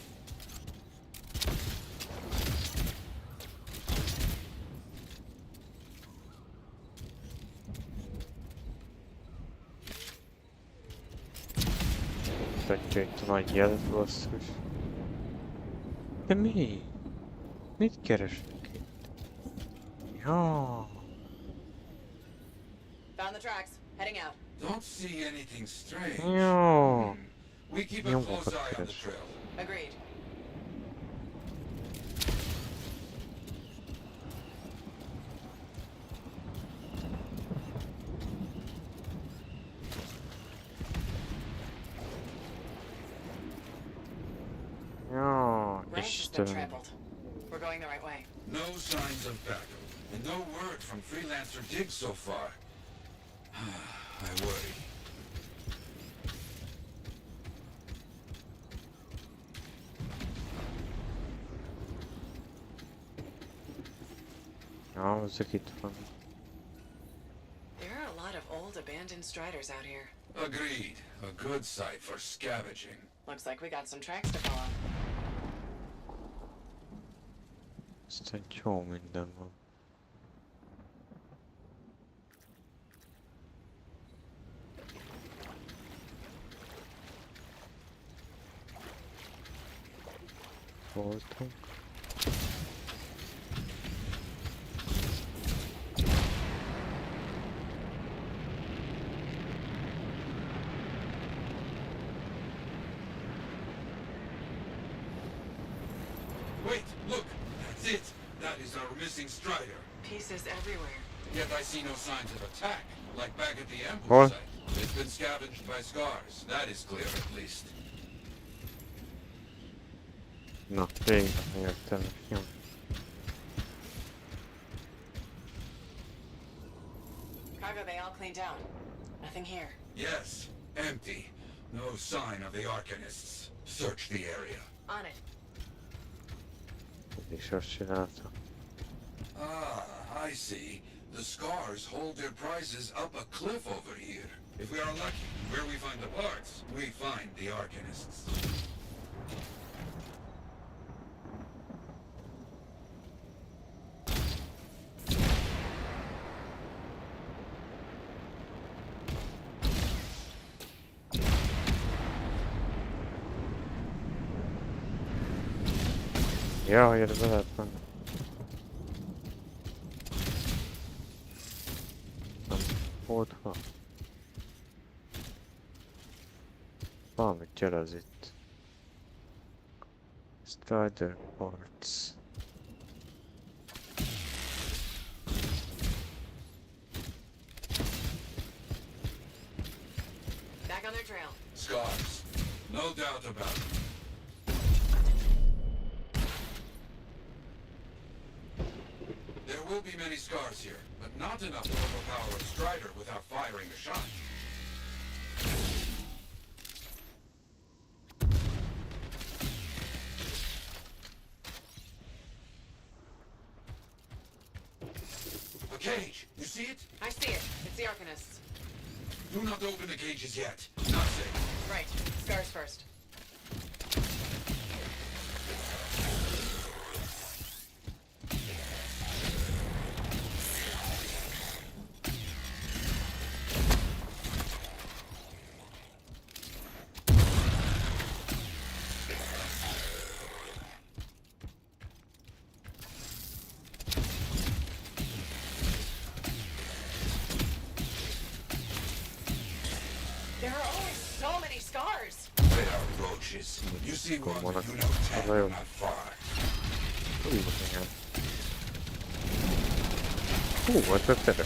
Tetszett itt a nagy jelet, basszus. De mi? Mit keresünk itt? Ja. Found the tracks. Heading out. Don't see anything strange. Ja. We keep a close eye on the trail. Agreed. Ja, Ranch has been Istenem. trampled. We're going the right way. No signs of backup, and no word from Freelancer Dig so far. I worry. Ja, ezek itt van. There are a lot of old abandoned striders out here. Agreed. A good site for scavenging. Looks like we got some tracks to follow. Aztán jó minden van. voltunk. Wait, look! That's it! That is our missing Strider. Pieces everywhere. Yet I see no signs of attack, like back at the ambush What? site. It's been scavenged by scars. That is clear, at least. Na, végre értem. Jó. Cargo bay all cleaned out. Nothing here. Yes, empty. No sign of the Arcanists. Search the area. On it. És azt csinálta. Ah, I see. The scars hold their prizes up a cliff over here. If we are lucky, where we find the parts, we find the Arcanists. Ja, hogy ez lehet menni. Nem volt van. Valamit gyerez itt. Strider parts. Back on their trail. Scars. No doubt about it. There will be many scars here, but not enough to overpower a Strider without firing a shot. A cage! You see it? I see it. It's the Arcanists. Do not open the cages yet. Not safe. Right. Scars first. There are always so many scars. They are roaches. You see one, you know 10, not 5. What the fuck?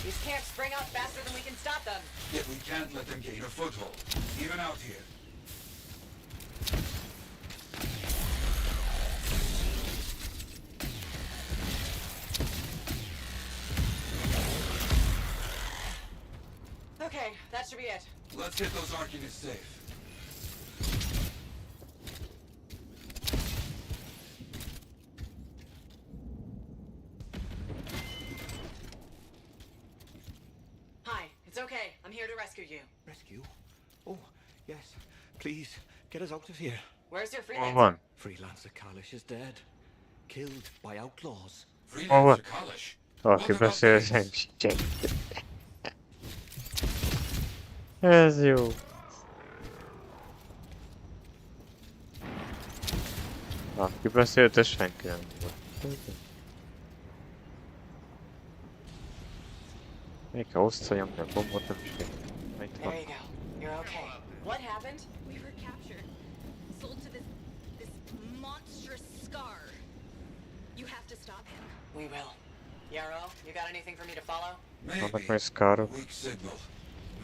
These can't spring out faster than we can stop them. Yet we can't let them gain a foothold, even out here. Okay, that should be it. Let's get those Arcanists safe. Hi, it's okay. I'm here to rescue you. Rescue? Oh, yes. Please, get us out of here. Where's your Hol freelancer? van? Freelancer Kalish is dead. Killed by outlaws. Hol van? Freelancer Kalish? Aki beszél, senki. Ez jó. Aki beszélt, ez senki nem volt. Még ha osztaljam, nem bombot, nem is még. Itt van. There you go. You're okay. What happened? We were captured, sold to this monstrous scar. You have to stop him. We will. Yarrow, you got anything for me to follow? Vannak még szkárok. Weak signal.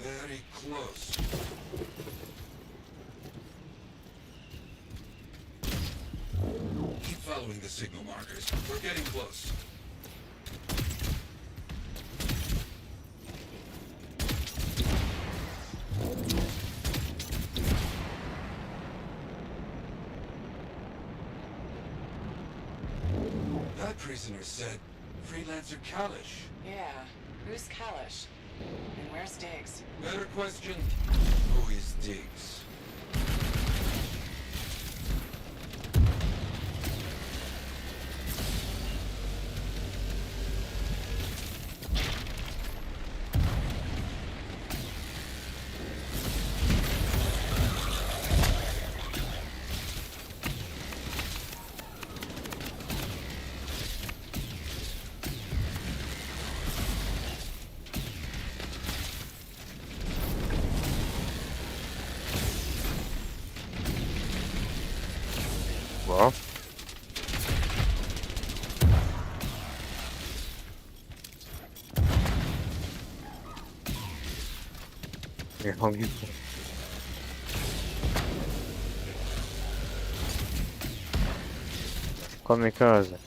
Very close. Keep following the signal markers. We're getting close. That prisoner said Freelancer Kalish. Yeah. Who's Kalish? And where's Diggs? Better question, who is Diggs? Igen, hangjuk van. Kamikaze.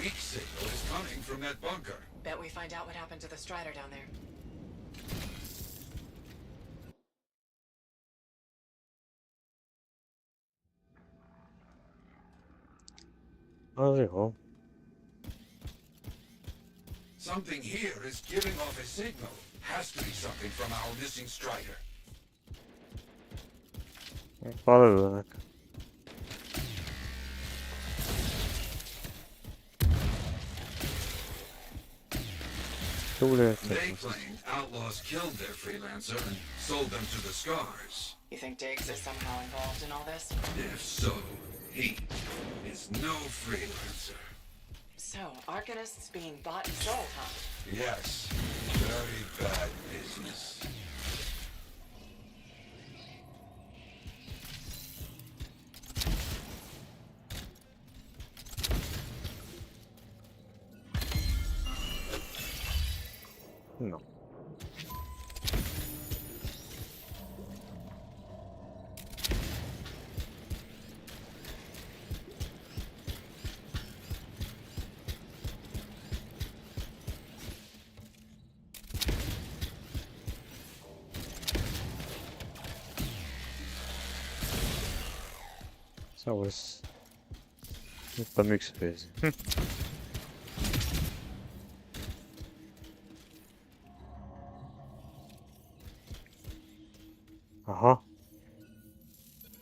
Weak signal is coming from that bunker. Bet we find out what happened to the Strider down there. Az jó. Something here is giving off a signal. Has to be something from our missing Strider. Valószínűleg. They claimed outlaws killed their freelancer and sold them to the Scars. You think Diggs is somehow involved in all this? If so, he is no freelancer. So, Arcanists being bought and sold, huh? Yes, very bad business. No. Szóval ez... Itt a mixféz. Aha.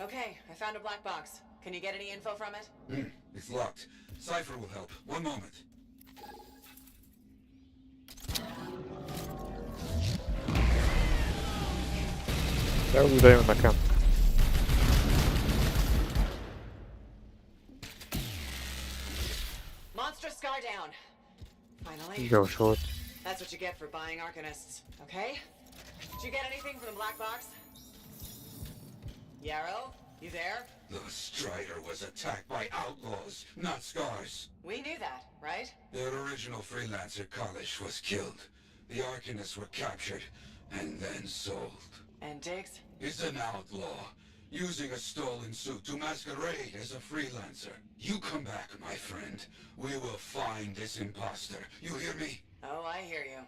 Okay, I found a black box. Can you get any info from it? It's locked. Cypher will help. One moment. De újra jön nekem. Monstrous Scar down. Finally. Gyors volt. That's what you get for buying Arcanists, okay? Did you get anything from the black box? Yarrow, you there? The Strider was attacked by outlaws, not Scars. We knew that, right? Their original freelancer, Kalish, was killed. The Arcanists were captured and then sold. And Diggs? He's an outlaw, using a stolen suit to masquerade as a freelancer. You come back, my friend. We will find this imposter. You hear me? Oh, I hear you.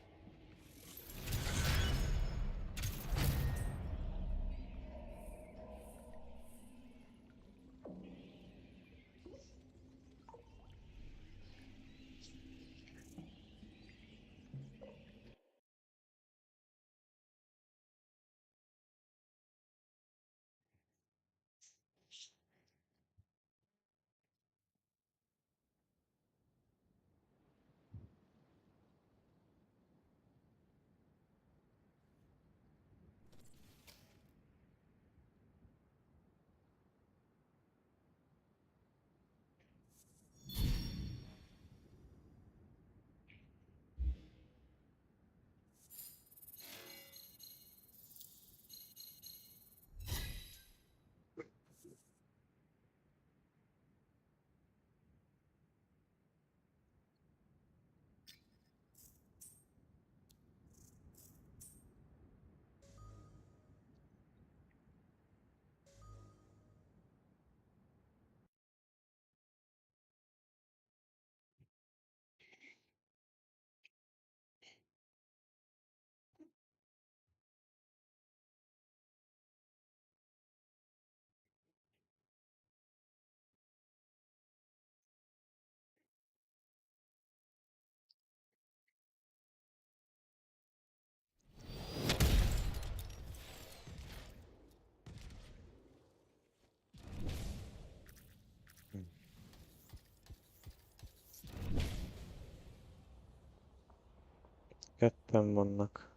Ketten vannak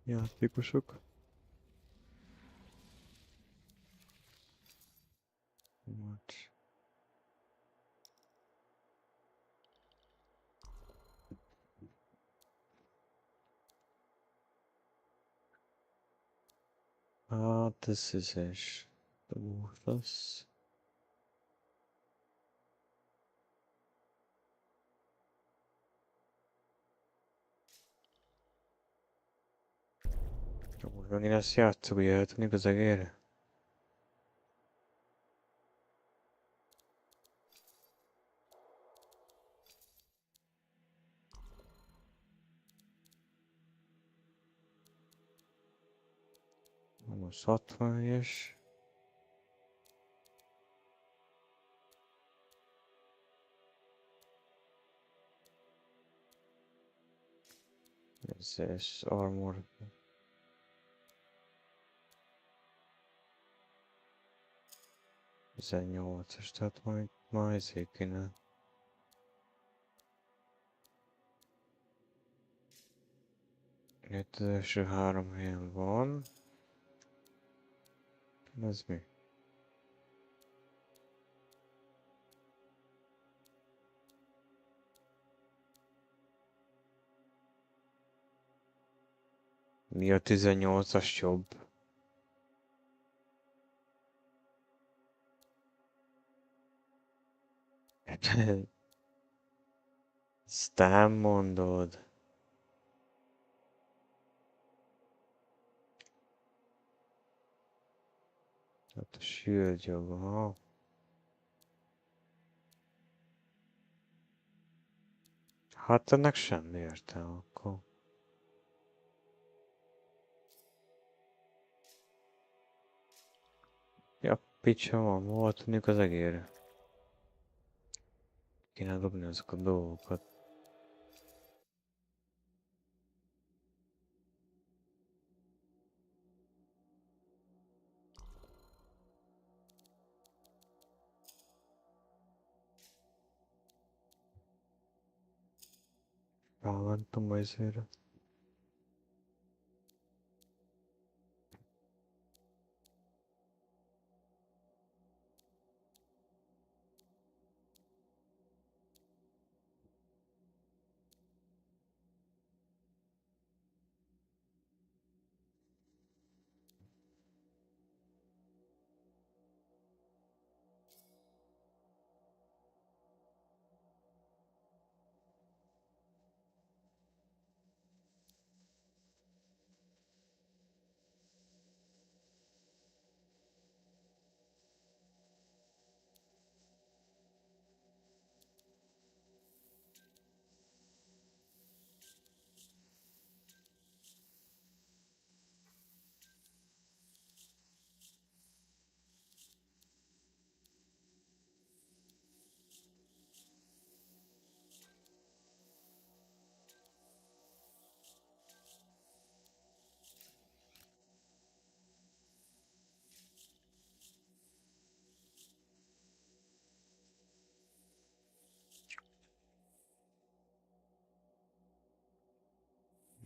játékosok. Watch. This is ish. The worthless. Megint ezt játszok, ugye eltűnik az egérre? Most 60-es. Ez armor. Ez 8-as, tehát majd ezért kéne. Itt az első 3 helyen van. Ez mi? Mi a 18-as jobb? Ezt nem mondod. Hát a shield jobb, aha. Hát ennek semmi értelme akkor. Ja, picsa van, hol tűnik az egérre? Kéne dobni ezek a dolgokat. Rámentem ezért.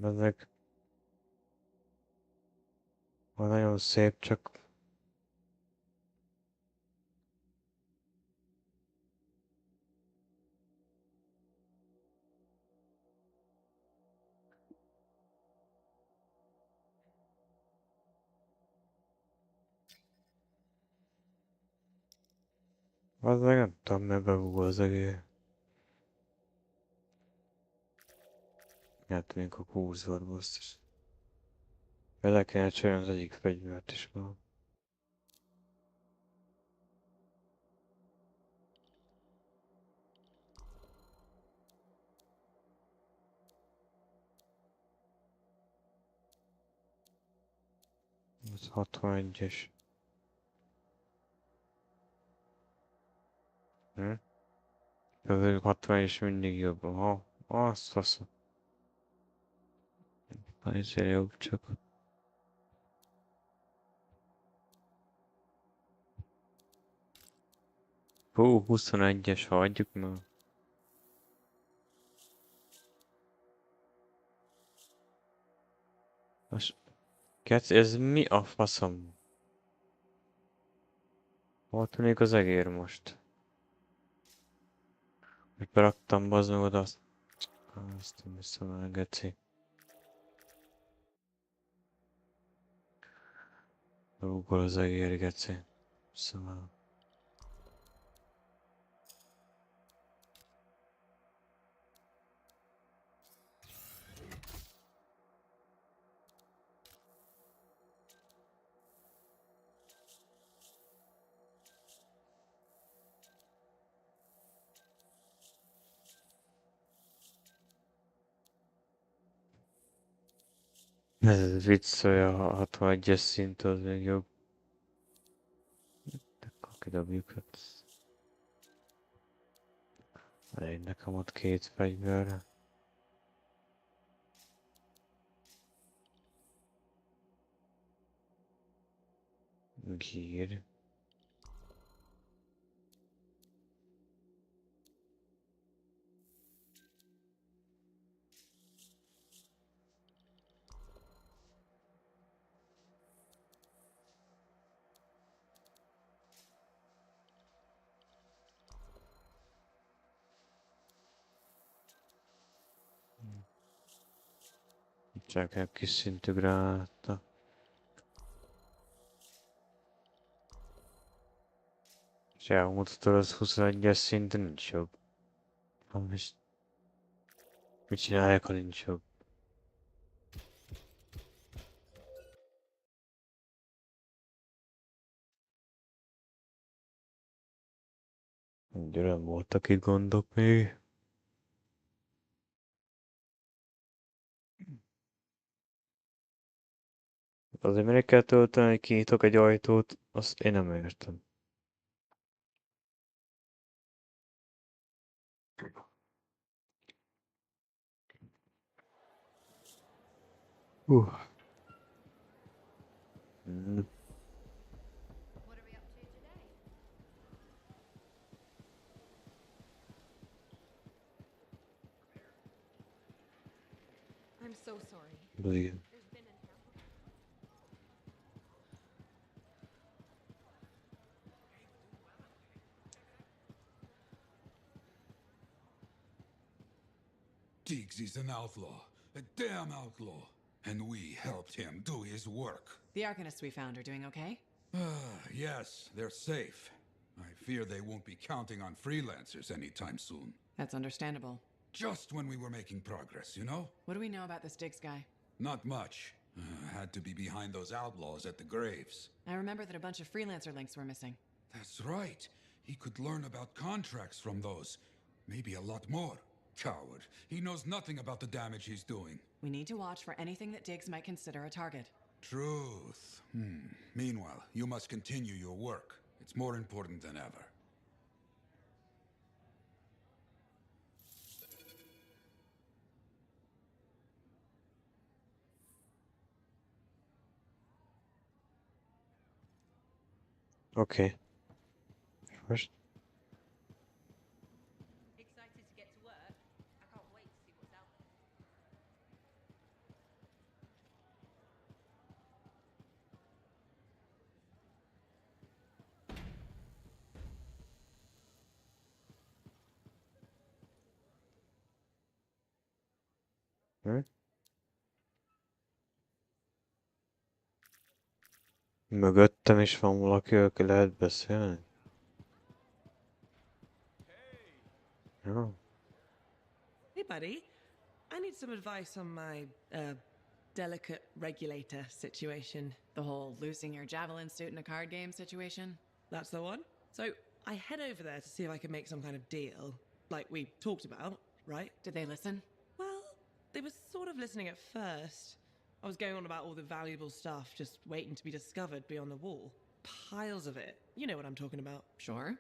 Ezek nagyon szép, csak az meg nem tudom, mert bebugol az egér. Eltűnik a kurzor, basszus. Bele kéne cserélni az egyik fegyvert is már. Ez 61-es. Ez 61-es mindig jobb. Aha, azt faszom. Ezért jobb csak. Hú, 21-es, hagyjuk már. Kec, ez mi a faszom? Hol tűnik az egér most? Hogy beraktam bazd meg oda azt. Azt nem hiszem el, geci. Rúgol az egér, geci. Szóval... Ez vicc, hogy a 61-es szint az még jobb. De akkor kidobjuk, hát... Elég nekem ott 2 fegyver. Gír. Csak egy kis szintű gránáta. És elmutatod, az 21-es szinten nincs jobb. És mit csinálják, ha nincs jobb? Gyere, voltak itt gondok még. Azért miért kell tölteni, hogy kinyitok egy ajtót, azt én nem értem. I'm so sorry. Believe. Diggs is an outlaw, a damn outlaw, and we helped him do his work. The Arcanists we found are doing okay? Yes, they're safe. I fear they won't be counting on freelancers anytime soon. That's understandable. Just when we were making progress, you know? What do we know about this Diggs guy? Not much. Had to be behind those outlaws at the graves. I remember that a bunch of freelancer links were missing. That's right. He could learn about contracts from those. Maybe a lot more. Coward. He knows nothing about the damage he's doing. We need to watch for anything that Diggs might consider a target. Truth. Meanwhile, you must continue your work. It's more important than ever. Okay. First. Excited to get to work. I can't wait to see what's out there. Mögöttem is van valaki, aki lehet beszélni. Jó. Hey, buddy. I need some advice on my, delicate regulator situation. The whole losing your javelin suit in a card game situation? That's the one. So, I head over there to see if I can make some kind of deal, like we talked about, right? Did they listen? Well, they were sort of listening at first. I was going on about all the valuable stuff just waiting to be discovered beyond the wall. Piles of it. You know what I'm talking about. Sure.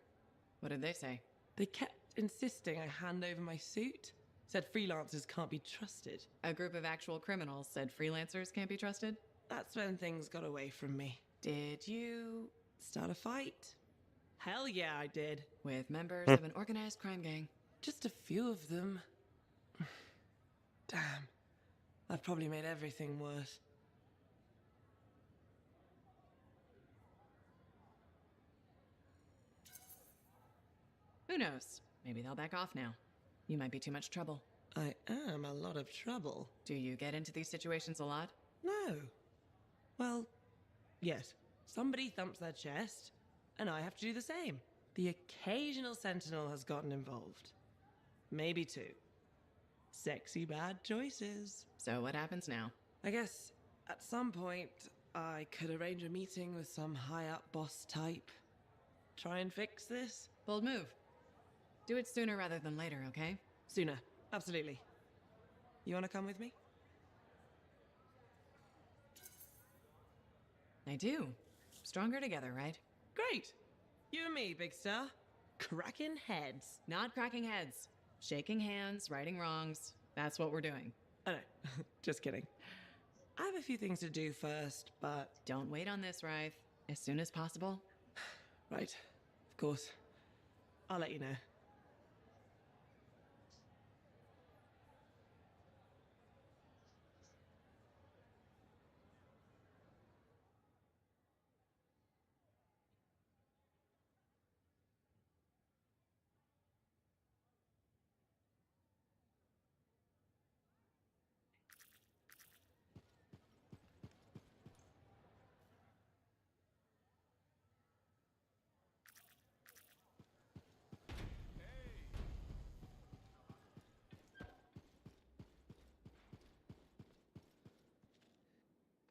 What did they say? They kept insisting I hand over my suit. Said freelancers can't be trusted. A group of actual criminals said freelancers can't be trusted? That's when things got away from me. Did you start a fight? Hell yeah, I did. With members of an organized crime gang? Just a few of them. Damn. I've probably made everything worse. Who knows? Maybe they'll back off now. You might be too much trouble. I am a lot of trouble. Do you get into these situations a lot? No. Well, yes. Somebody thumps their chest, and I have to do the same. The occasional sentinel has gotten involved. Maybe two. Sexy bad choices. So what happens now? I guess at some point I could arrange a meeting with some high-up boss type. Try and fix this? Bold move. Do it sooner rather than later, okay? Sooner. Absolutely. You want to come with me? I do. Stronger together, right? Great! You and me, big star. Cracking heads. Not cracking heads. Shaking hands, righting wrongs. That's what we're doing. Oh no, just kidding. I have a few things to do first, but... Don't wait on this, Rythe. As soon as possible. Right. Of course. I'll let you know.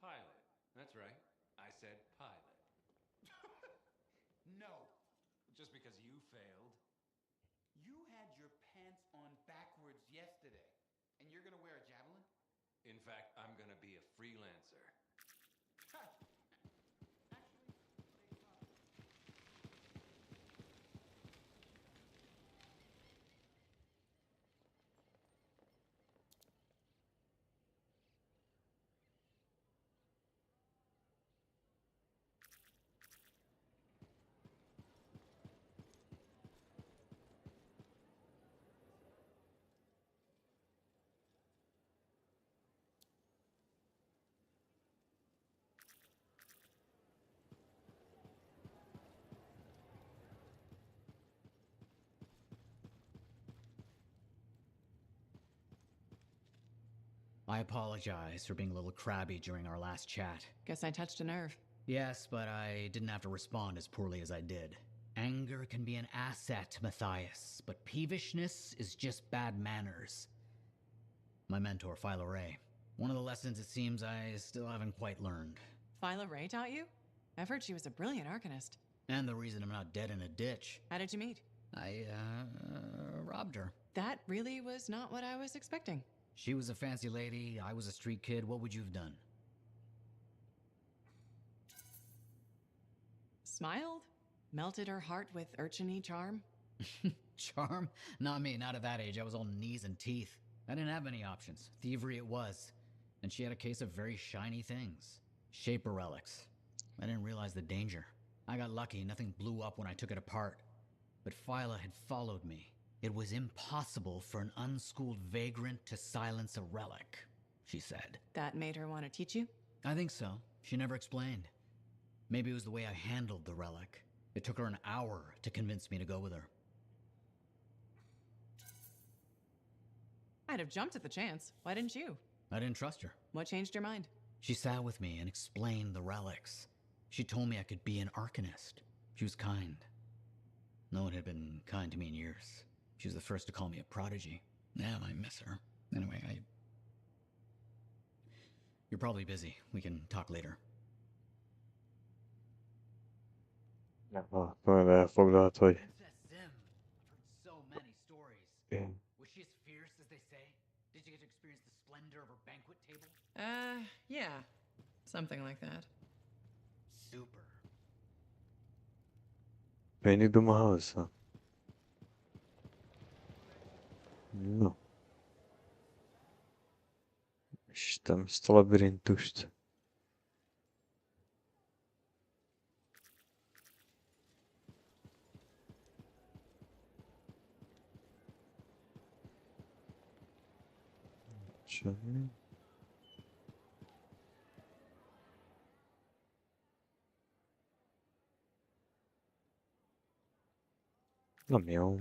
Pilot. That's right. I said pilot. No, just because you failed. You had your pants on backwards yesterday, and you're gonna wear a javelin? In fact, I'm gonna be a freelancer. I apologize for being a little crabby during our last chat. Guess I touched a nerve. Yes, but I didn't have to respond as poorly as I did. Anger can be an asset, Matthias, but peevishness is just bad manners. My mentor, Phyla Ray. One of the lessons it seems I still haven't quite learned. Phyla Ray taught you? I've heard she was a brilliant arcanist. And the reason I'm not dead in a ditch. How did you meet? I, robbed her. That really was not what I was expecting. She was a fancy lady, I was a street kid. What would you have done? Smiled? Melted her heart with urchin-y charm? Charm? Not me, not at that age. I was all knees and teeth. I didn't have any options. Thievery it was. And she had a case of very shiny things. Shaper relics. I didn't realize the danger. I got lucky, nothing blew up when I took it apart. But Phyla had followed me. It was impossible for an unschooled vagrant to silence a relic, she said. That made her want to teach you? I think so. She never explained. Maybe it was the way I handled the relic. It took her an hour to convince me to go with her. I'd have jumped at the chance. Why didn't you? I didn't trust her. What changed your mind? She sat with me and explained the relics. She told me I could be an arcanist. She was kind. No one had been kind to me in years. She was the first to call me a prodigy. Yeah, I miss her. Anyway, You're probably busy. We can talk later. Ja, van elfoglalt, hogy... So many stories. Igen. Was she as fierce as they say? Did you get to experience the splendor of her banquet table? Yeah. Something like that. Super. Ben ik doe mijn huis aan. No. És ezt a labirintust. Semmi. Nem jó.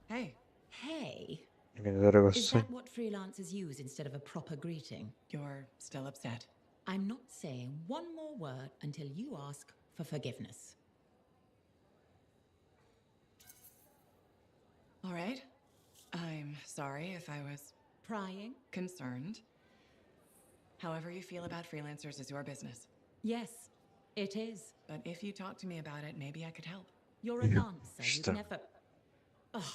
Hey. Hey. Igen, az öreg Is asszony. that what freelancers use instead of a proper greeting? You're still upset. I'm not saying one more word until you ask for forgiveness. All right. I'm sorry if I was prying, concerned. However you feel about freelancers is your business. Yes, it is. But if you talk to me about it, maybe I could help. You're a lancer. You'd Stop. never. Oh,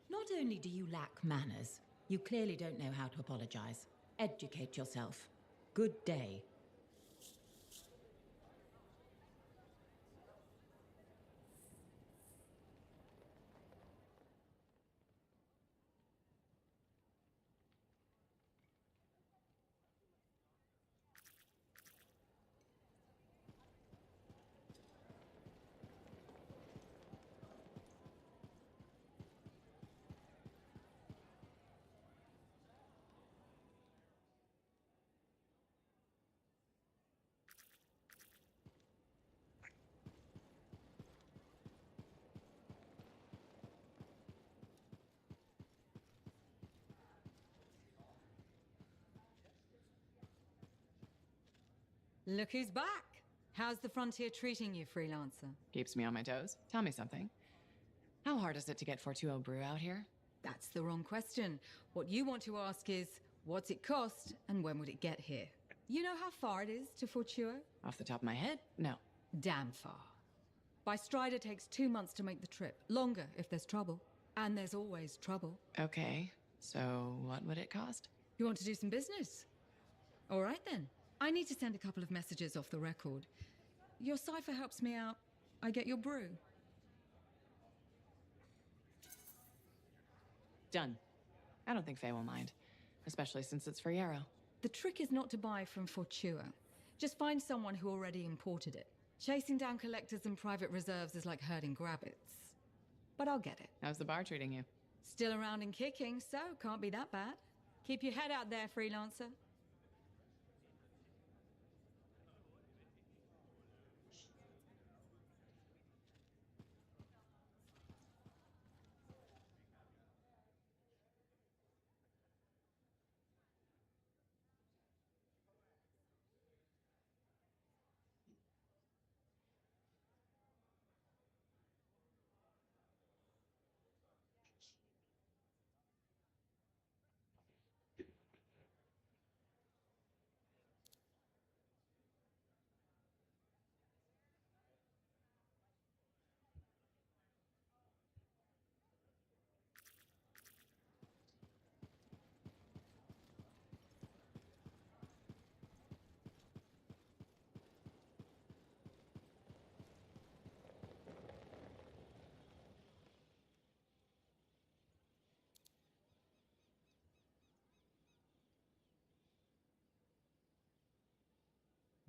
not only do you lack manners, you clearly don't know how to apologize. Educate yourself. Good day. Look who's back. How's the frontier treating you, freelancer? Keeps me on my toes. Tell me something. How hard is it to get Fortuo brew out here? That's the wrong question. What you want to ask is, what's it cost and when would it get here? You know how far it is to Fortuo? Off the top of my head, no. Damn far. By Strider takes 2 months to make the trip. Longer if there's trouble. And there's always trouble. Okay, so what would it cost? You want to do some business? All right then. I need to send a couple of messages off the record. Your cipher helps me out. I get your brew. Done. I don't think Faye will mind. Especially since it's for Yarrow. The trick is not to buy from Fortuo. Just find someone who already imported it. Chasing down collectors and private reserves is like herding rabbits. But I'll get it. How's the bar treating you? Still around and kicking, so can't be that bad. Keep your head out there, freelancer.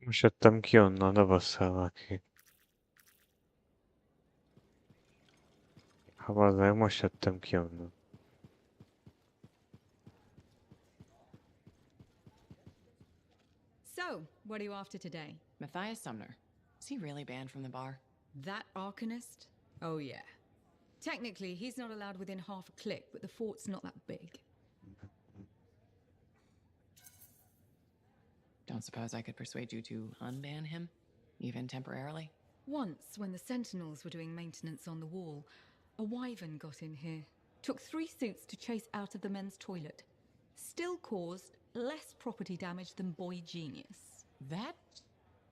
Most jöttem ki onnan, ne basszál már ki. Ha bazzeg, most jöttem ki onnan. So, what are you after today? Matthias Sumner. Is he really banned from the bar? That Arcanist? Oh yeah. Technically, he's not allowed within half a click, but the fort's not that big. Don't suppose I could persuade you to unban him? Even temporarily? Once, when the Sentinels were doing maintenance on the wall, a wyvern got in here. Took 3 suits to chase out of the men's toilet. Still caused less property damage than Boy Genius. That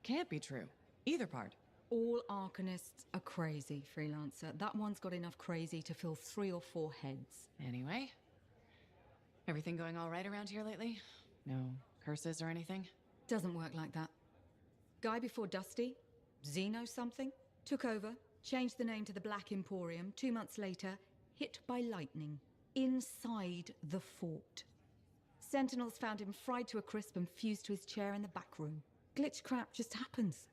can't be true. Either part. All Arcanists are crazy, freelancer. That one's got enough crazy to fill 3 or 4 heads. Anyway, everything going all right around here lately? No curses or anything? Doesn't work like that. Guy before Dusty, Xeno something, took over, changed the name to the Black Emporium. 2 months later, hit by lightning inside the fort. Sentinels found him fried to a crisp and fused to his chair in the back room. Glitch crap just happens.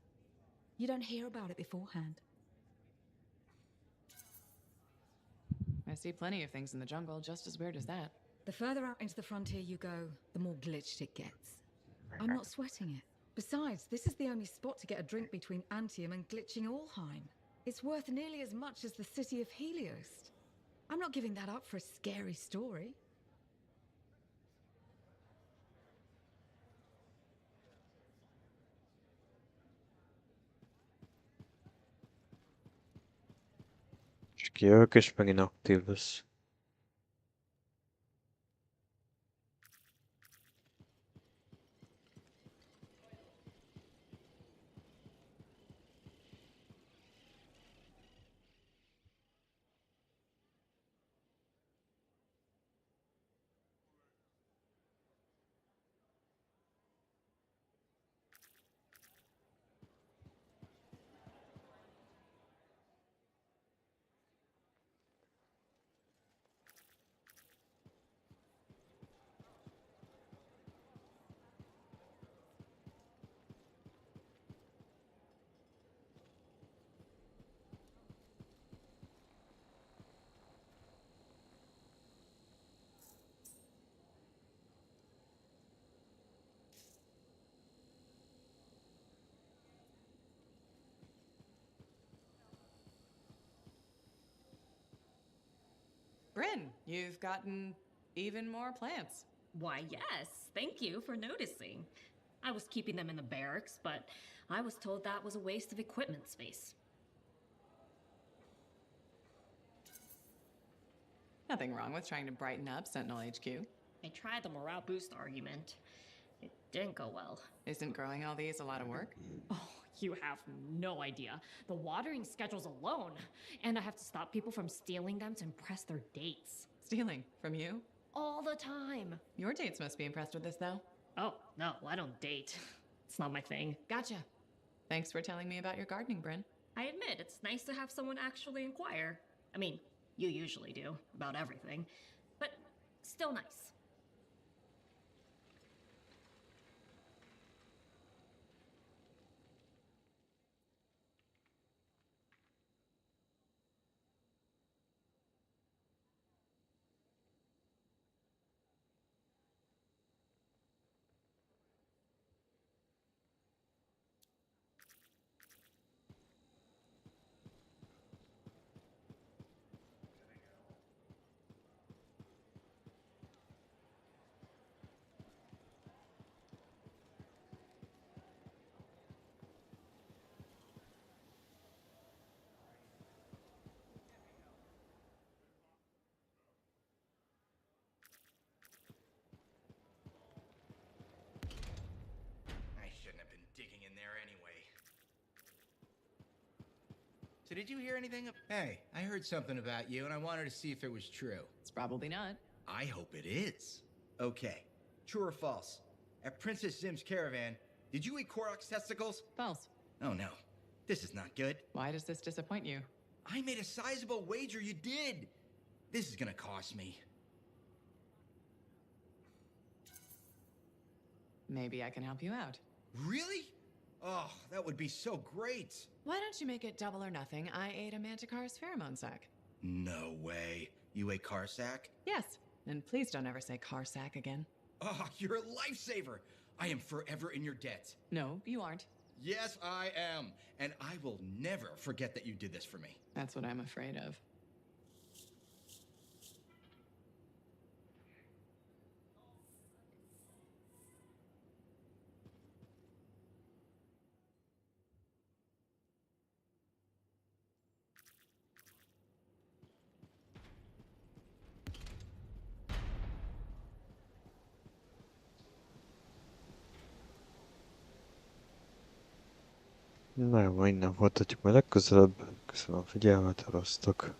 You don't hear about it beforehand. I see plenty of things in the jungle just as weird as that. The further out into the frontier you go, the more glitched it gets. I'm not sweating it. Besides, this is the only spot to get a drink between Anthem and glitching Allheim. It's worth nearly as much as the city of Helios. I'm not giving that up for a scary story. És kijövök, és megint aktív lesz. Bryn, you've gotten even more plants. Why, yes. Thank you for noticing. I was keeping them in the barracks, but I was told that was a waste of equipment space. Nothing wrong with trying to brighten up Sentinel HQ. I tried the morale boost argument. It didn't go well. Isn't growing all these a lot of work? Oh, you have no idea. The watering schedules alone. And I have to stop people from stealing them to impress their dates. Stealing? From you? All the time. Your dates must be impressed with this, though. Oh, no, I don't date. It's not my thing. Gotcha. Thanks for telling me about your gardening, Bryn. I admit, it's nice to have someone actually inquire. I mean, you usually do, about everything. But still nice. So did you hear anything? Hey, I heard something about you, and I wanted to see if it was true. It's probably not. I hope it is. Okay, true or false? At Princess Zim's caravan, did you eat Korok's testicles? False. Oh no, this is not good. Why does this disappoint you? I made a sizable wager you did. This is gonna cost me. Maybe I can help you out. Really? Oh, that would be so great. Why don't you make it double or nothing? I ate a manticore's pheromone sac. No way. You ate Karsak? Yes. And please don't ever say Karsak again. Oh, you're a lifesaver. I am forever in your debt. No, you aren't. Yes, I am. And I will never forget that you did this for me. That's what I'm afraid of. Na jó, innen folytatjuk majd legközelebb. Köszönöm a figyelmet, elosztok.